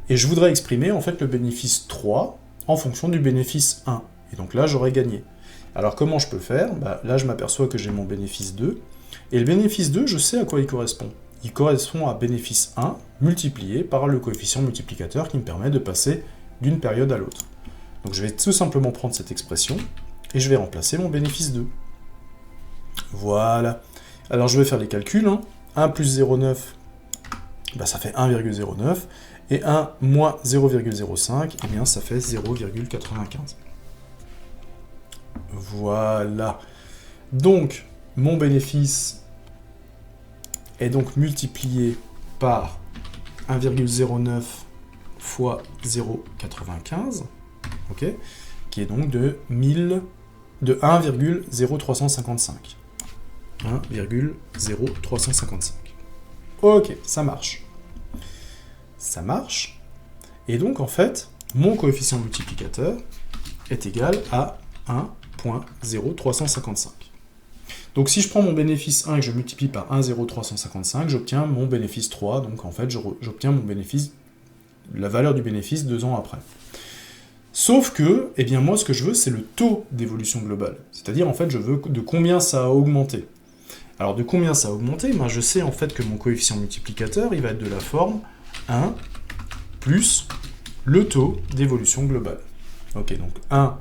Speaker 1: et je voudrais exprimer en fait le bénéfice 3 en fonction du bénéfice 1. Et donc là j'aurais gagné. Alors comment je peux faire? Bah, là je m'aperçois que j'ai mon bénéfice 2, et le bénéfice 2, je sais à quoi il correspond. Il correspond à bénéfice 1 multiplié par le coefficient multiplicateur qui me permet de passer d'une période à l'autre. Donc je vais tout simplement prendre cette expression et je vais remplacer mon bénéfice 2. Voilà. Alors je vais faire les calculs. 1 plus 0,9, ça fait 1,09. Et 1 moins 0,05, eh bien ça fait 0,95. Voilà. Donc, mon bénéfice est donc multiplié par 1,09 fois 0,95, ok, qui est donc de 1,0355. 1,0355. Ok, ça marche. Ça marche. Et donc, en fait, mon coefficient multiplicateur est égal à 1,0355. Donc, si je prends mon bénéfice 1 et que je multiplie par 1,0355, j'obtiens mon bénéfice 3. Donc, en fait, j'obtiens mon bénéfice, la valeur du bénéfice 2 ans après. Sauf que, eh bien, moi, ce que je veux, c'est le taux d'évolution globale. C'est-à-dire, en fait, je veux de combien ça a augmenté. Alors, de combien ça a augmenté, je sais, en fait, que mon coefficient multiplicateur, il va être de la forme 1 plus le taux d'évolution globale. Ok, donc 1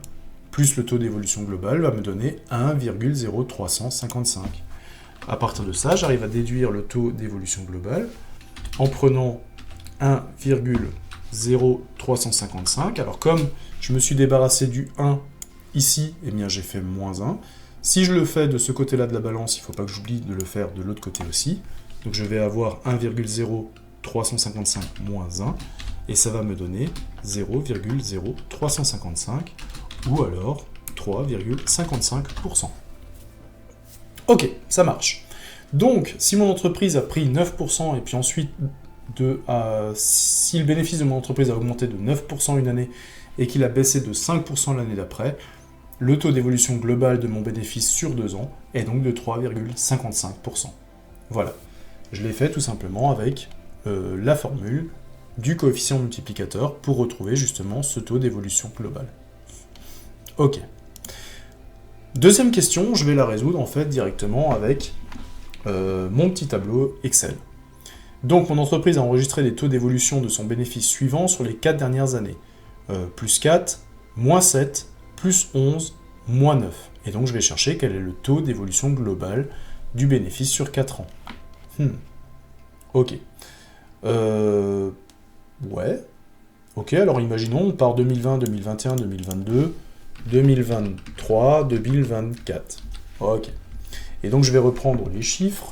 Speaker 1: plus le taux d'évolution globale va me donner 1,0355. À partir de ça, j'arrive à déduire le taux d'évolution globale en prenant 1,0355. Alors comme je me suis débarrassé du 1 ici, eh bien j'ai fait moins 1. Si je le fais de ce côté-là de la balance, il ne faut pas que j'oublie de le faire de l'autre côté aussi. Donc je vais avoir 1,0355 moins 1, et ça va me donner 0,0355, ou alors 3,55%. Ok, ça marche. Donc, si mon entreprise a pris 9%, et puis ensuite, si le bénéfice de mon entreprise a augmenté de 9% une année, et qu'il a baissé de 5% l'année d'après, le taux d'évolution globale de mon bénéfice sur 2 ans est donc de 3,55%. Voilà. Je l'ai fait tout simplement avec la formule du coefficient multiplicateur pour retrouver justement ce taux d'évolution globale. Ok. Deuxième question, je vais la résoudre en fait directement avec mon petit tableau Excel. Donc mon entreprise a enregistré les taux d'évolution de son bénéfice suivant sur les 4 dernières années. Plus 4, moins 7, plus 11, moins 9. Et donc je vais chercher quel est le taux d'évolution globale du bénéfice sur 4 ans. Ok. Ouais. Ok, alors imaginons, on part 2020, 2021, 2022, 2023, 2024. Ok. Et donc je vais reprendre les chiffres.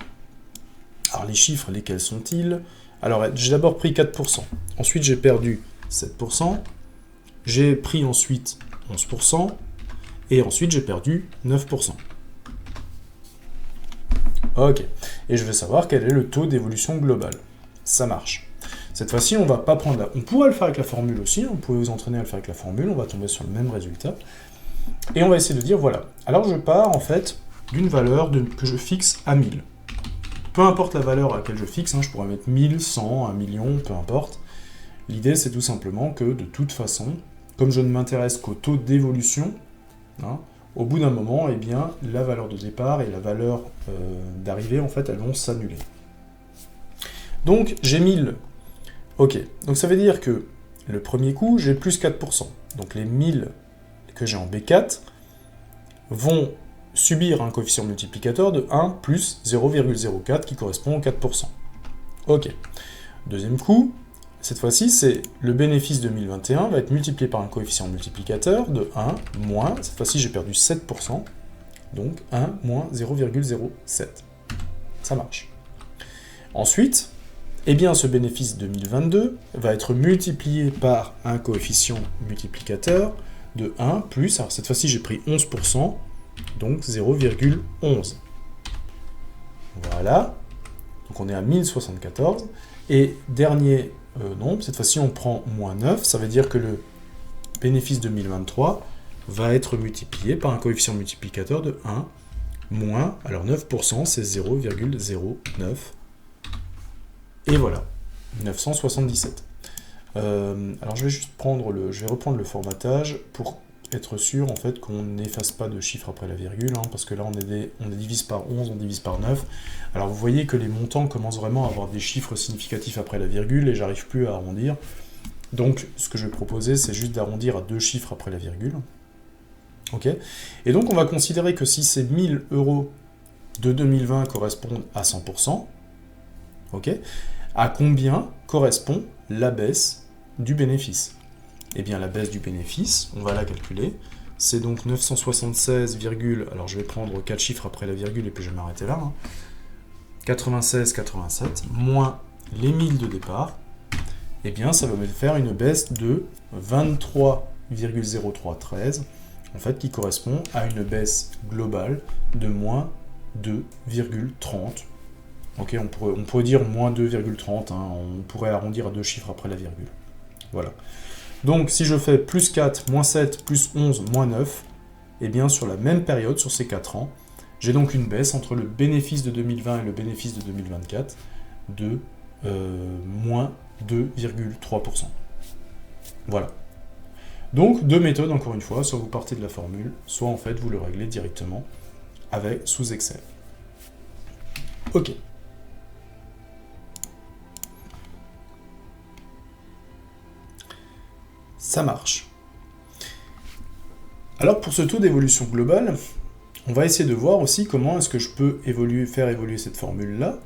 Speaker 1: Alors les chiffres, lesquels sont-ils? Alors j'ai d'abord pris 4%. Ensuite j'ai perdu 7%. J'ai pris ensuite 11%. Et ensuite j'ai perdu 9%. Ok. Et je vais savoir quel est le taux d'évolution globale. Ça marche. Cette fois-ci, on va pas prendre la... On pourrait le faire avec la formule aussi, on pouvait vous entraîner à le faire avec la formule, on va tomber sur le même résultat. Et on va essayer de dire, voilà. Alors je pars en fait d'une valeur que je fixe à 1000. Peu importe la valeur à laquelle je fixe, je pourrais mettre 1000, 100, 1 million, peu importe. L'idée, c'est tout simplement que, de toute façon, comme je ne m'intéresse qu'au taux d'évolution, au bout d'un moment, eh bien, la valeur de départ et la valeur d'arrivée, en fait, elles vont s'annuler. Donc, j'ai 1000. Ok, donc ça veut dire que le premier coup, j'ai plus 4%. Donc les 1000 que j'ai en B4 vont subir un coefficient multiplicateur de 1 plus 0,04 qui correspond au 4%. Ok. Deuxième coup, cette fois-ci, c'est le bénéfice 2021 va être multiplié par un coefficient multiplicateur de 1 moins, cette fois-ci j'ai perdu 7%, donc 1 moins 0,07. Ça marche. Ensuite, eh bien, ce bénéfice 2022 va être multiplié par un coefficient multiplicateur de 1 plus, alors cette fois-ci j'ai pris 11%, donc 0,11. Voilà. Donc on est à 1074. Et dernier nombre, cette fois-ci on prend moins 9, ça veut dire que le bénéfice 2023 va être multiplié par un coefficient multiplicateur de 1 moins, alors 9% c'est 0,09. Et voilà, 977. Alors je vais juste je vais reprendre le formatage pour être sûr en fait qu'on n'efface pas de chiffres après la virgule, parce que là on divise par 11, on divise par 9. Alors vous voyez que les montants commencent vraiment à avoir des chiffres significatifs après la virgule et j'arrive plus à arrondir. Donc ce que je vais proposer, c'est juste d'arrondir à 2 chiffres après la virgule. Ok. Et donc on va considérer que si c'est 1000 euros de 2020 correspondent à 100%, ok, à combien correspond la baisse du bénéfice? Eh bien, la baisse du bénéfice, on va la calculer. C'est donc 976, alors je vais prendre 4 chiffres après la virgule et puis je vais m'arrêter là. 96,87 moins les 1000 de départ. Eh bien, ça va me faire une baisse de 23,0313, en fait, qui correspond à une baisse globale de moins 2,30. Ok, on pourrait dire moins 2,30, hein, on pourrait arrondir à 2 chiffres après la virgule. Voilà. Donc, si je fais plus 4, moins 7, plus 11, moins 9, eh bien, sur la même période, sur ces 4 ans, j'ai donc une baisse entre le bénéfice de 2020 et le bénéfice de 2024 de moins 2,3%. Voilà. Donc, deux méthodes, encore une fois, soit vous partez de la formule, soit en fait, vous le réglez directement sous Excel. Ok. Ça marche. Alors pour ce taux d'évolution globale, on va essayer de voir aussi comment est-ce que je peux faire évoluer cette formule-là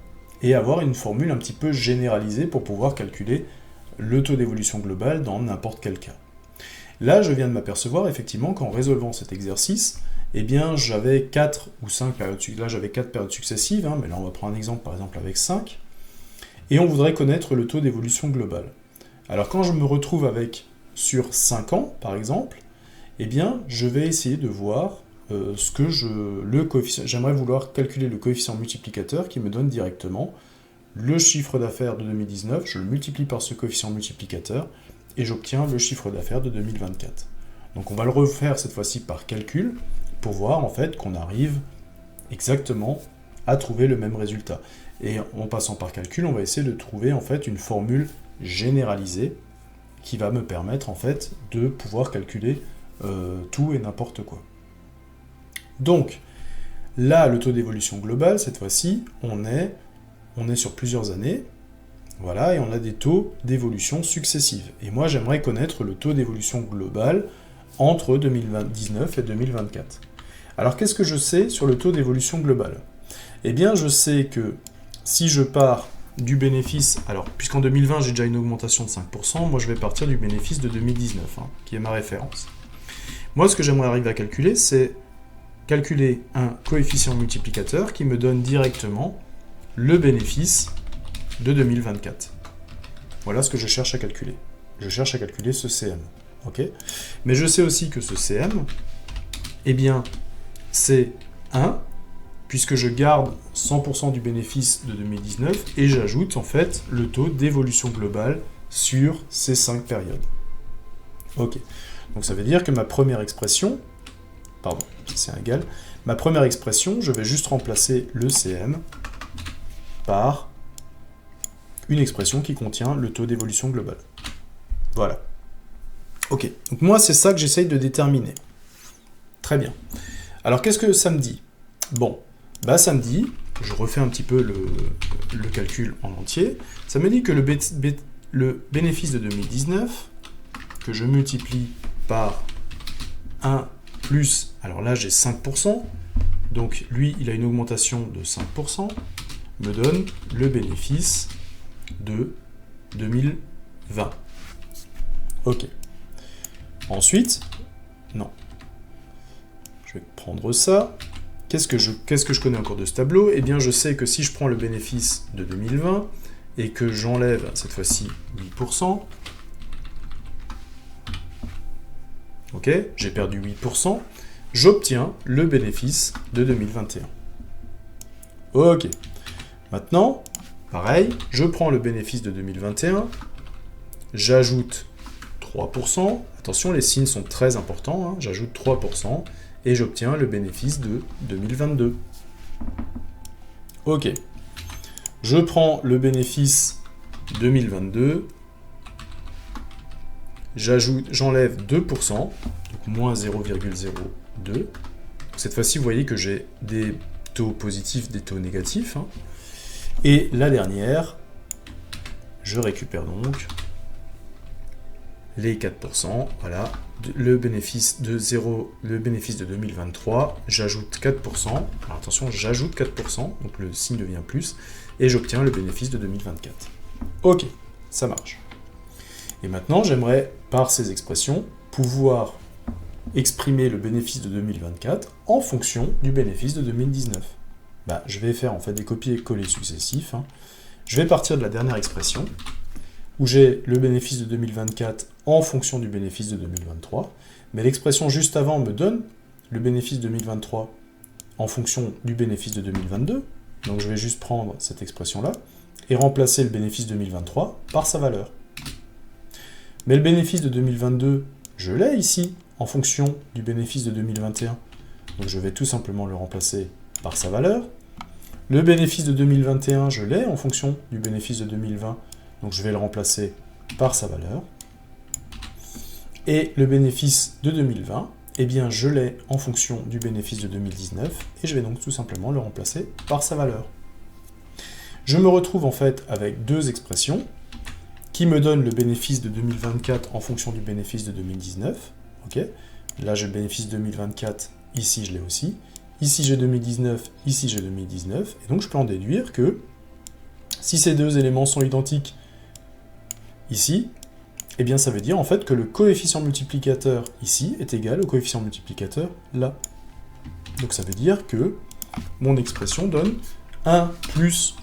Speaker 1: et avoir une formule un petit peu généralisée pour pouvoir calculer le taux d'évolution globale dans n'importe quel cas. Là, je viens de m'apercevoir effectivement qu'en résolvant cet exercice, eh bien j'avais 4 ou 5 périodes, là j'avais 4 périodes successives, hein, mais là on va prendre un exemple par exemple avec 5, et on voudrait connaître le taux d'évolution globale. Alors quand je me retrouve avec sur 5 ans, par exemple, eh bien, je vais essayer de voir j'aimerais vouloir calculer le coefficient multiplicateur qui me donne directement le chiffre d'affaires de 2019, je le multiplie par ce coefficient multiplicateur, et j'obtiens le chiffre d'affaires de 2024. Donc on va le refaire cette fois-ci par calcul, pour voir en fait qu'on arrive exactement à trouver le même résultat. Et en passant par calcul, on va essayer de trouver en fait une formule généralisée, qui va me permettre en fait de pouvoir calculer tout et n'importe quoi. Donc, là, le taux d'évolution globale, cette fois-ci, on est sur plusieurs années, voilà, et on a des taux d'évolution successives. Et moi, j'aimerais connaître le taux d'évolution global entre 2019 et 2024. Alors, qu'est-ce que je sais sur le taux d'évolution globale? Eh bien, je sais que si je pars du bénéfice, alors puisqu'en 2020 j'ai déjà une augmentation de 5%, moi je vais partir du bénéfice de 2019, hein, qui est ma référence. Moi ce que j'aimerais arriver à calculer, c'est calculer un coefficient multiplicateur qui me donne directement le bénéfice de 2024. Voilà ce que je cherche à calculer. Je cherche à calculer ce CM. Okay, mais je sais aussi que ce CM, eh bien, c'est 1, puisque je garde 100% du bénéfice de 2019 et j'ajoute en fait le taux d'évolution globale sur ces 5 périodes. Ok, donc ça veut dire que ma première expression, pardon, c'est égal, ma première expression, je vais juste remplacer le CM par une expression qui contient le taux d'évolution globale. Voilà. Ok, donc moi c'est ça que j'essaye de déterminer. Très bien. Alors qu'est-ce que ça me dit? Bon, bah ça me dit, je refais un petit peu le calcul en entier, ça me dit que le bénéfice de 2019, que je multiplie par 1 plus, alors là j'ai 5%, donc lui il a une augmentation de 5%, me donne le bénéfice de 2020. Ok. Ensuite, non. Je vais prendre ça. Qu'est-ce que je connais encore de ce tableau? Eh bien, je sais que si je prends le bénéfice de 2020 et que j'enlève, cette fois-ci, 8%, ok, j'ai perdu 8%, j'obtiens le bénéfice de 2021. Ok. Maintenant, pareil, je prends le bénéfice de 2021, j'ajoute 3%, attention, les signes sont très importants, hein, j'ajoute 3%, et j'obtiens le bénéfice de 2022. Ok. Je prends le bénéfice 2022, j'enlève 2%, donc moins 0,02. Cette fois-ci, vous voyez que j'ai des taux positifs, des taux négatifs. Hein. Et la dernière, je récupère donc les 4%, voilà, le bénéfice de 2023, j'ajoute 4%, alors attention, j'ajoute 4%, donc le signe devient plus, et j'obtiens le bénéfice de 2024. Ok, ça marche. Et maintenant, j'aimerais, par ces expressions, pouvoir exprimer le bénéfice de 2024 en fonction du bénéfice de 2019. Je vais faire en fait des copier-coller successifs. Je vais partir de la dernière expression, où j'ai le bénéfice de 2024 en fonction du bénéfice de 2023, mais l'expression juste avant me donne le bénéfice 2023 en fonction du bénéfice de 2022, donc je vais juste prendre cette expression-là, et remplacer le bénéfice 2023 par sa valeur. Mais le bénéfice de 2022, je l'ai ici, en fonction du bénéfice de 2021, donc je vais tout simplement le remplacer par sa valeur. Le bénéfice de 2021, je l'ai en fonction du bénéfice de 2020, donc je vais le remplacer par sa valeur. Et le bénéfice de 2020, eh bien je l'ai en fonction du bénéfice de 2019, et je vais donc tout simplement le remplacer par sa valeur. Je me retrouve en fait avec deux expressions qui me donnent le bénéfice de 2024 en fonction du bénéfice de 2019. Okay, là j'ai le bénéfice 2024, ici je l'ai aussi. Ici j'ai 2019, ici j'ai 2019, et donc je peux en déduire que si ces deux éléments sont identiques ici, eh bien ça veut dire en fait que le coefficient multiplicateur ici est égal au coefficient multiplicateur là. Donc ça veut dire que mon expression donne 1 plus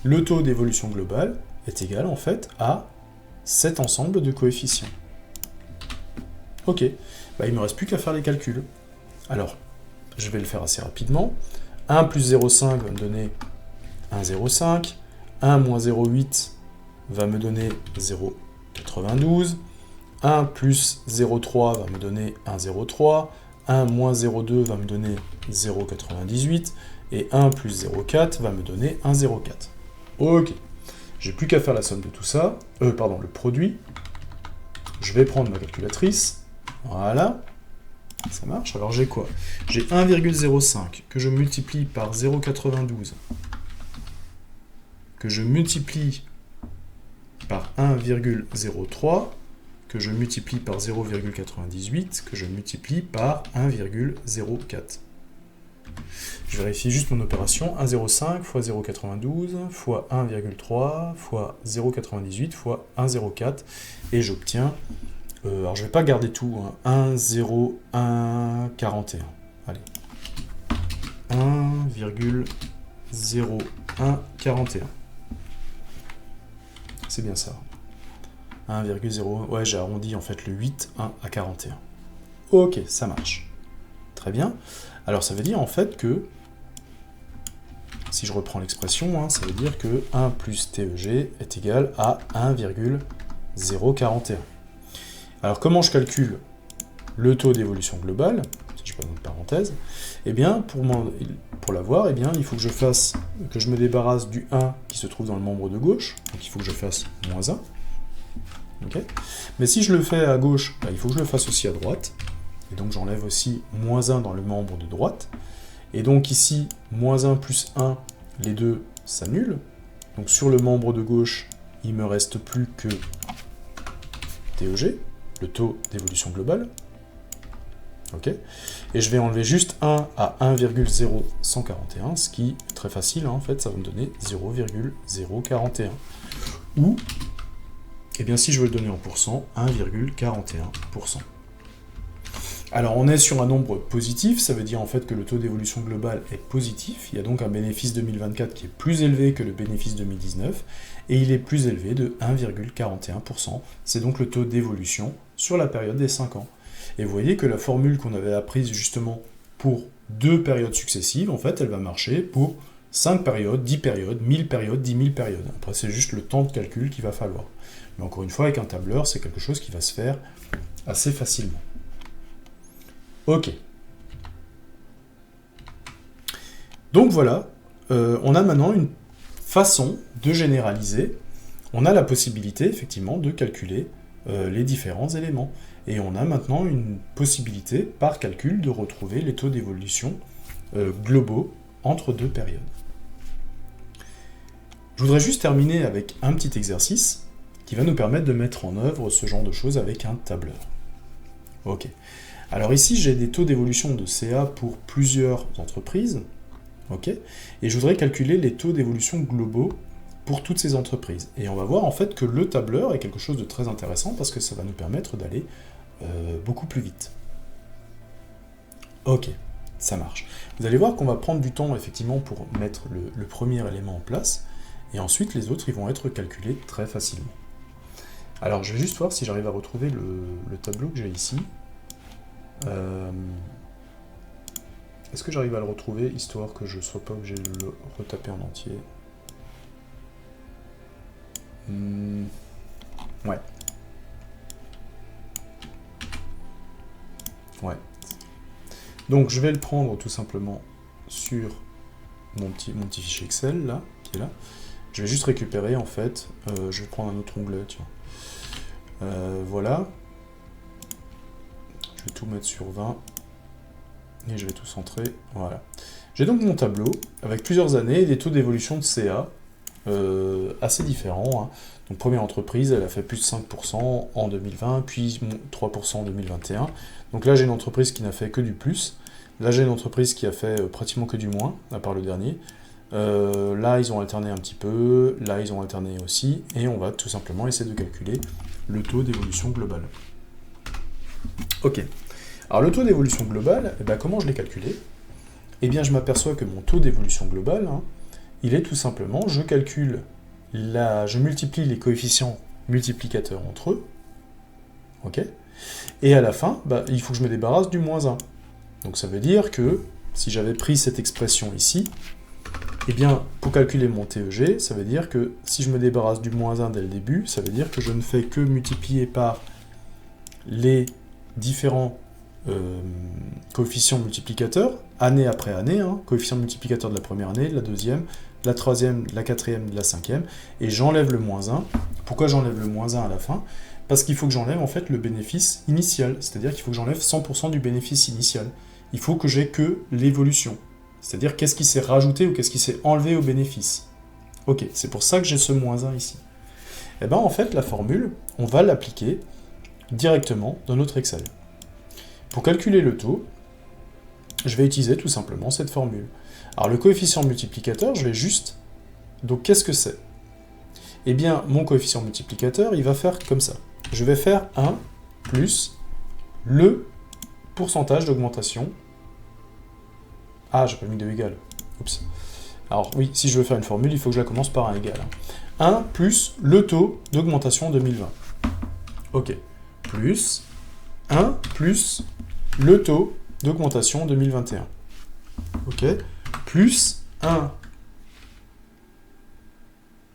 Speaker 1: le taux d'évolution globale est égal en fait à cet ensemble de coefficients. Ok, il ne me reste plus qu'à faire les calculs. Alors, je vais le faire assez rapidement. 1 plus 0,5 va me donner 1,05. 1 moins 0,8 va me donner 0,92. 1 plus 0,3 va me donner 1,03. 1 moins 0,2 va me donner 0,98. Et 1 plus 0,4 va me donner 1,04. Ok. J'ai plus qu'à faire la somme de tout ça. Le produit. Je vais prendre ma calculatrice. Voilà. Ça marche. Alors j'ai quoi? J'ai 1,05 que je multiplie par 0,92, que je multiplie par 1,03, que je multiplie par 0,98, que je multiplie par 1,04. Je vérifie juste mon opération. 1,05 fois 0,92 fois 1,3 fois 0,98 fois 1,04 et j'obtiens, alors je ne vais pas garder tout, 1,0141. Allez. 1,0141. C'est bien ça. 1,0. Ouais, j'ai arrondi en fait le 8, 1 à 41. Ok, ça marche. Très bien. Alors ça veut dire en fait que, si je reprends l'expression, ça veut dire que 1 plus TEG est égal à 1,041. Alors comment je calcule le taux d'évolution globale, si je prends une parenthèse, eh bien pour l'avoir, eh bien il faut que je me débarrasse du 1 qui se trouve dans le membre de gauche, donc il faut que je fasse moins 1. Okay. Mais si je le fais à gauche, il faut que je le fasse aussi à droite. Et donc j'enlève aussi moins 1 dans le membre de droite. Et donc ici, moins 1 plus 1, les deux s'annulent. Donc sur le membre de gauche, il ne me reste plus que TEG, le taux d'évolution globale. Okay. Et je vais enlever juste 1 à 1,0141, ce qui est très facile, en fait, ça va me donner 0,041. Ou, eh bien si je veux le donner en pourcent, 1,41%. Alors on est sur un nombre positif, ça veut dire en fait que le taux d'évolution globale est positif, il y a donc un bénéfice 2024 qui est plus élevé que le bénéfice 2019, et il est plus élevé de 1,41%, c'est donc le taux d'évolution sur la période des 5 ans. Et vous voyez que la formule qu'on avait apprise justement pour 2 périodes successives, en fait elle va marcher pour 5 périodes, 10 périodes, 1000 périodes, 10 000 périodes. Après c'est juste le temps de calcul qu'il va falloir. Mais encore une fois, avec un tableur, c'est quelque chose qui va se faire assez facilement. Ok. Donc voilà, on a maintenant une façon de généraliser. On a la possibilité, effectivement, de calculer les différents éléments. Et on a maintenant une possibilité, par calcul, de retrouver les taux d'évolution globaux entre 2 périodes. Je voudrais juste terminer avec un petit exercice qui va nous permettre de mettre en œuvre ce genre de choses avec un tableur. Ok. Alors ici, j'ai des taux d'évolution de CA pour plusieurs entreprises, ok, et je voudrais calculer les taux d'évolution globaux pour toutes ces entreprises. Et on va voir en fait que le tableur est quelque chose de très intéressant parce que ça va nous permettre d'aller beaucoup plus vite. Ok, ça marche. Vous allez voir qu'on va prendre du temps effectivement pour mettre le premier élément en place, et ensuite les autres ils vont être calculés très facilement. Alors je vais juste voir si j'arrive à retrouver le tableau que j'ai ici. Est-ce que j'arrive à le retrouver, histoire que je ne sois pas obligé de le retaper en entier? Ouais. Ouais. Donc je vais le prendre tout simplement sur mon petit fichier Excel, là, qui est là. Je vais juste récupérer, en fait, je vais prendre un autre onglet, tiens. Voilà. Je vais tout mettre sur 20. Et je vais tout centrer, voilà. J'ai donc mon tableau, avec plusieurs années et des taux d'évolution de CA, assez différents. Hein. Donc première entreprise, elle a fait plus de 5% en 2020, puis 3% en 2021. Donc là j'ai une entreprise qui n'a fait que du plus. Là j'ai une entreprise qui a fait pratiquement que du moins, à part le dernier. Là ils ont alterné un petit peu, là ils ont alterné aussi, et on va tout simplement essayer de calculer le taux d'évolution globale. Ok. Alors le taux d'évolution globale, eh ben, comment je l'ai calculé? Eh bien je m'aperçois que mon taux d'évolution globale, hein, il est tout simplement, je multiplie les coefficients multiplicateurs entre eux, ok, et à la fin, bah, il faut que je me débarrasse du moins 1. Donc ça veut dire que, si j'avais pris cette expression ici, eh bien, pour calculer mon TEG, ça veut dire que si je me débarrasse du moins 1 dès le début, ça veut dire que je ne fais que multiplier par les différents coefficients multiplicateurs, année après année, hein, coefficient multiplicateur de la première année, de la deuxième, de la troisième, de la quatrième, de la cinquième, et j'enlève le moins 1. Pourquoi j'enlève le moins 1 à la fin? Parce qu'il faut que j'enlève en fait le bénéfice initial, c'est-à-dire qu'il faut que j'enlève 100% du bénéfice initial. Il faut que j'ai que l'évolution, c'est-à-dire qu'est-ce qui s'est rajouté ou qu'est-ce qui s'est enlevé au bénéfice. Ok, c'est pour ça que j'ai ce moins 1 ici. Et bien en fait, la formule, on va l'appliquer directement dans notre Excel. Pour calculer le taux, je vais utiliser tout simplement cette formule. Alors le coefficient multiplicateur, je vais juste... Donc qu'est-ce que c'est? Eh bien, mon coefficient multiplicateur, il va faire comme ça. Je vais faire 1 plus le pourcentage d'augmentation. Ah, j'ai pas mis de égal. Oups. Alors oui, si je veux faire une formule, il faut que je la commence par un égal. 1 plus le taux d'augmentation 2020. Ok. Plus 1 plus le taux d'augmentation 2021. Ok. Plus 1...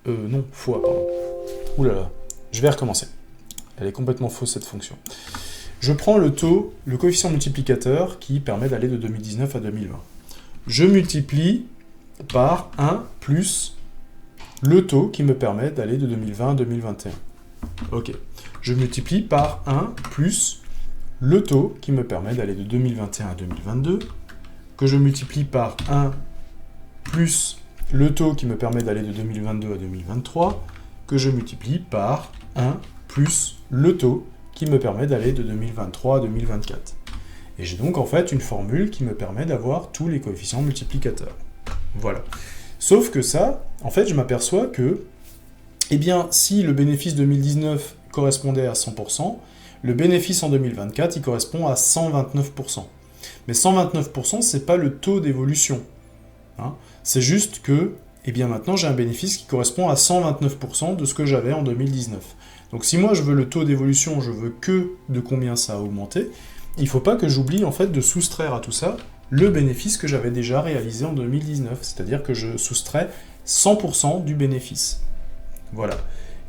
Speaker 1: non, fois, pardon. Ouh là là, je vais recommencer. Elle est complètement fausse, cette fonction. Je prends le taux, le coefficient multiplicateur qui permet d'aller de 2019 à 2020. Je multiplie par 1 plus le taux qui me permet d'aller de 2020 à 2021. Ok. Je multiplie par 1 plus le taux qui me permet d'aller de 2021 à 2022, que je multiplie par 1 plus le taux qui me permet d'aller de 2022 à 2023, que je multiplie par 1 plus le taux qui me permet d'aller de 2023 à 2024. Et j'ai donc en fait une formule qui me permet d'avoir tous les coefficients multiplicateurs. Voilà. Sauf que ça, en fait, je m'aperçois que, eh bien, si le bénéfice 2019 correspondait à 100%, le bénéfice en 2024, il correspond à 129%. Mais 129%, c'est pas le taux d'évolution. Hein. C'est juste que, eh bien maintenant, j'ai un bénéfice qui correspond à 129% de ce que j'avais en 2019. Donc si moi je veux le taux d'évolution, je veux que de combien ça a augmenté, il ne faut pas que j'oublie en fait de soustraire à tout ça le bénéfice que j'avais déjà réalisé en 2019. C'est-à-dire que je soustrais 100% du bénéfice. Voilà.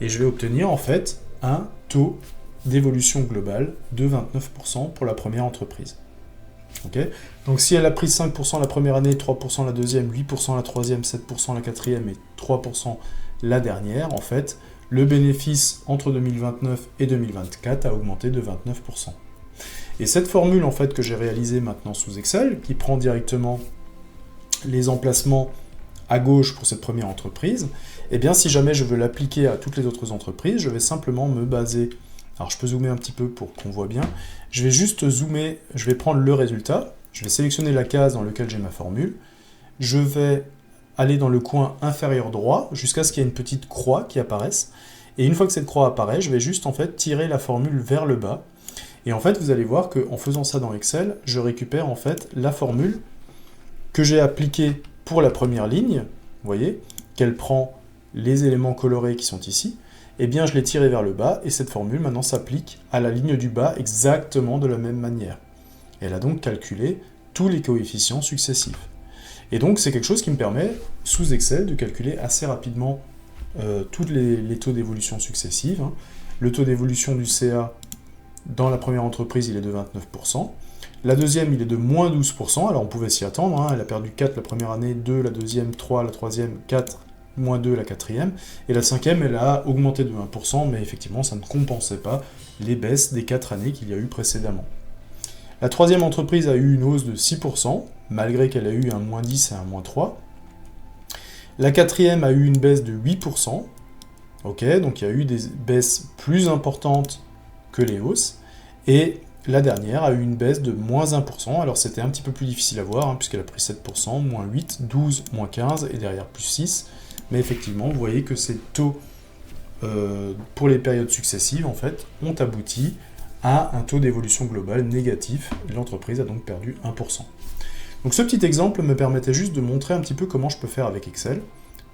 Speaker 1: Et je vais obtenir en fait un taux d'évolution globale de 29% pour la première entreprise. Okay. Donc si elle a pris 5% la première année, 3% la deuxième, 8% la troisième, 7% la quatrième et 3% la dernière, en fait, le bénéfice entre 2029 et 2024 a augmenté de 29%. Et cette formule en fait que j'ai réalisée maintenant sous Excel, qui prend directement les emplacements à gauche pour cette première entreprise, Eh bien, si jamais je veux l'appliquer à toutes les autres entreprises, je vais simplement me baser... Alors, je peux zoomer un petit peu pour qu'on voit bien. Je vais juste zoomer, je vais prendre le résultat, je vais sélectionner la case dans laquelle j'ai ma formule, je vais aller dans le coin inférieur droit jusqu'à ce qu'il y ait une petite croix qui apparaisse. Et une fois que cette croix apparaît, je vais juste en fait tirer la formule vers le bas. Et en fait, vous allez voir qu'en faisant ça dans Excel, je récupère en fait la formule que j'ai appliquée pour la première ligne. Vous voyez qu'elle prend les éléments colorés qui sont ici. Eh bien, je l'ai tiré vers le bas et cette formule maintenant s'applique à la ligne du bas exactement de la même manière. Elle a donc calculé tous les coefficients successifs. Et donc, c'est quelque chose qui me permet, sous Excel, de calculer assez rapidement tous les taux d'évolution successives. Le taux d'évolution du CA dans la première entreprise, il est de 29%. La deuxième, il est de moins 12%. Alors, on pouvait s'y attendre. Elle a perdu 4 la première année, 2 la deuxième, 3 la troisième, 4, moins 2 la quatrième. Et la cinquième, elle a augmenté de 1%, mais effectivement, ça ne compensait pas les baisses des 4 années qu'il y a eu précédemment. La troisième entreprise a eu une hausse de 6%, malgré qu'elle a eu un moins 10 et un moins 3. La quatrième a eu une baisse de 8%. Ok, donc il y a eu des baisses plus importantes que les hausses. Et la dernière a eu une baisse de moins 1%. Alors c'était un petit peu plus difficile à voir, puisqu'elle a pris 7%, moins 8, 12, moins 15, et derrière plus 6. Mais effectivement, vous voyez que ces taux, pour les périodes successives, en fait, ont abouti à un taux d'évolution globale négatif. L'entreprise a donc perdu 1%. Donc ce petit exemple me permettait juste de montrer un petit peu comment je peux faire avec Excel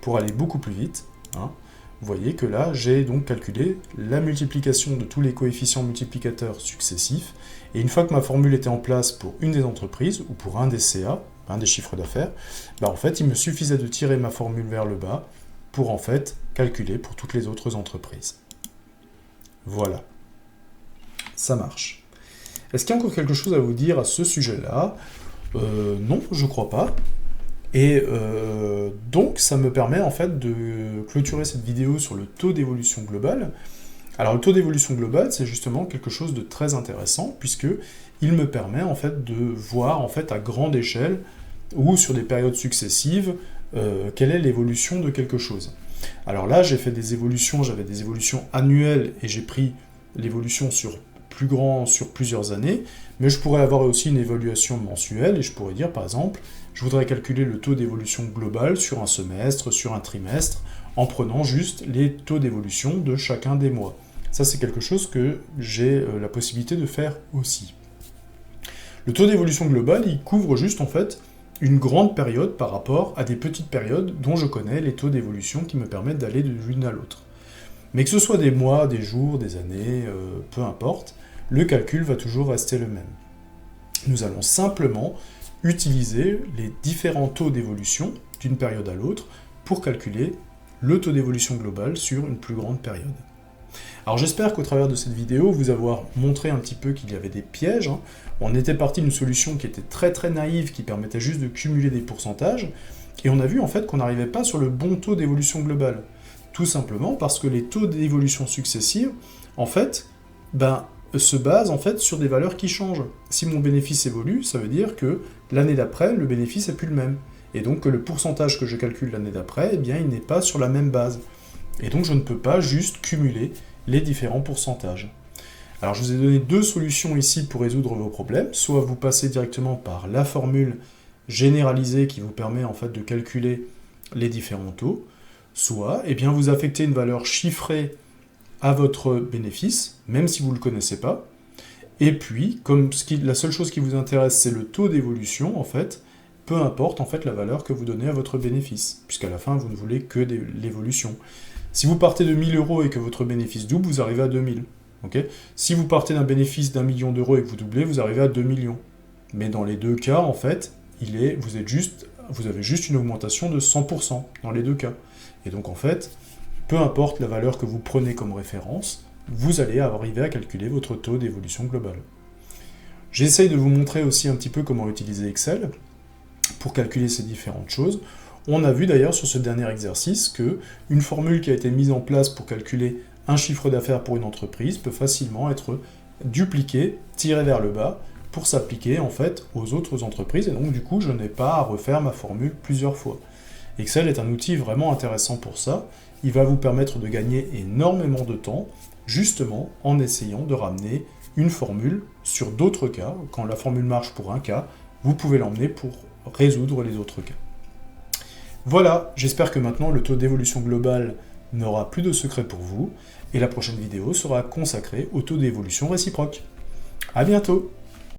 Speaker 1: pour aller beaucoup plus vite. Vous voyez que là, j'ai donc calculé la multiplication de tous les coefficients multiplicateurs successifs. Et une fois que ma formule était en place pour une des entreprises, ou pour un des CA, un des chiffres d'affaires, en fait, il me suffisait de tirer ma formule vers le bas pour en fait calculer pour toutes les autres entreprises. Voilà. Ça marche. Est-ce qu'il y a encore quelque chose à vous dire à ce sujet-là ? Non, je crois pas. Et donc, ça me permet en fait de clôturer cette vidéo sur le taux d'évolution globale. Alors, le taux d'évolution globale, c'est justement quelque chose de très intéressant, puisque il me permet en fait de voir en fait à grande échelle ou sur des périodes successives quelle est l'évolution de quelque chose. Alors là, j'ai fait des évolutions, j'avais des évolutions annuelles et j'ai pris l'évolution sur plusieurs années, mais je pourrais avoir aussi une évaluation mensuelle et je pourrais dire par exemple, je voudrais calculer le taux d'évolution global sur un semestre, sur un trimestre, en prenant juste les taux d'évolution de chacun des mois. Ça, c'est quelque chose que j'ai la possibilité de faire aussi. Le taux d'évolution globale, il couvre juste en fait une grande période par rapport à des petites périodes dont je connais les taux d'évolution qui me permettent d'aller de l'une à l'autre. Mais que ce soit des mois, des jours, des années, peu importe, le calcul va toujours rester le même. Nous allons simplement utiliser les différents taux d'évolution d'une période à l'autre pour calculer le taux d'évolution global sur une plus grande période. Alors j'espère qu'au travers de cette vidéo, vous avoir montré un petit peu qu'il y avait des pièges. On était parti d'une solution qui était très très naïve, qui permettait juste de cumuler des pourcentages, et on a vu en fait qu'on n'arrivait pas sur le bon taux d'évolution globale. Tout simplement parce que les taux d'évolution successives, en fait, se basent en fait sur des valeurs qui changent. Si mon bénéfice évolue, ça veut dire que l'année d'après, le bénéfice n'est plus le même. Et donc que le pourcentage que je calcule l'année d'après, eh bien, il n'est pas sur la même base. Et donc je ne peux pas juste cumuler les différents pourcentages. Alors je vous ai donné deux solutions ici pour résoudre vos problèmes. Soit vous passez directement par la formule généralisée qui vous permet en fait de calculer les différents taux, soit vous affectez une valeur chiffrée à votre bénéfice, même si vous ne le connaissez pas, et puis, comme la seule chose qui vous intéresse, c'est le taux d'évolution, en fait, peu importe en fait la valeur que vous donnez à votre bénéfice, puisqu'à la fin, vous ne voulez que de l'évolution. Si vous partez de 1000 € et que votre bénéfice double, vous arrivez à 2000. Okay, si vous partez d'un bénéfice d'1 million d'euros et que vous doublez, vous arrivez à 2 millions. Mais dans les deux cas, en fait, vous avez juste une augmentation de 100% dans les deux cas. Et donc, en fait, peu importe la valeur que vous prenez comme référence, vous allez arriver à calculer votre taux d'évolution globale. J'essaye de vous montrer aussi un petit peu comment utiliser Excel pour calculer ces différentes choses. On a vu d'ailleurs sur ce dernier exercice qu'une formule qui a été mise en place pour calculer un chiffre d'affaires pour une entreprise peut facilement être dupliquée, tirée vers le bas, pour s'appliquer en fait aux autres entreprises, et donc du coup je n'ai pas à refaire ma formule plusieurs fois. Excel est un outil vraiment intéressant pour ça. Il va vous permettre de gagner énormément de temps, justement en essayant de ramener une formule sur d'autres cas. Quand la formule marche pour un cas, vous pouvez l'emmener pour résoudre les autres cas. Voilà, j'espère que maintenant le taux d'évolution globale n'aura plus de secret pour vous, et la prochaine vidéo sera consacrée au taux d'évolution réciproque. À bientôt!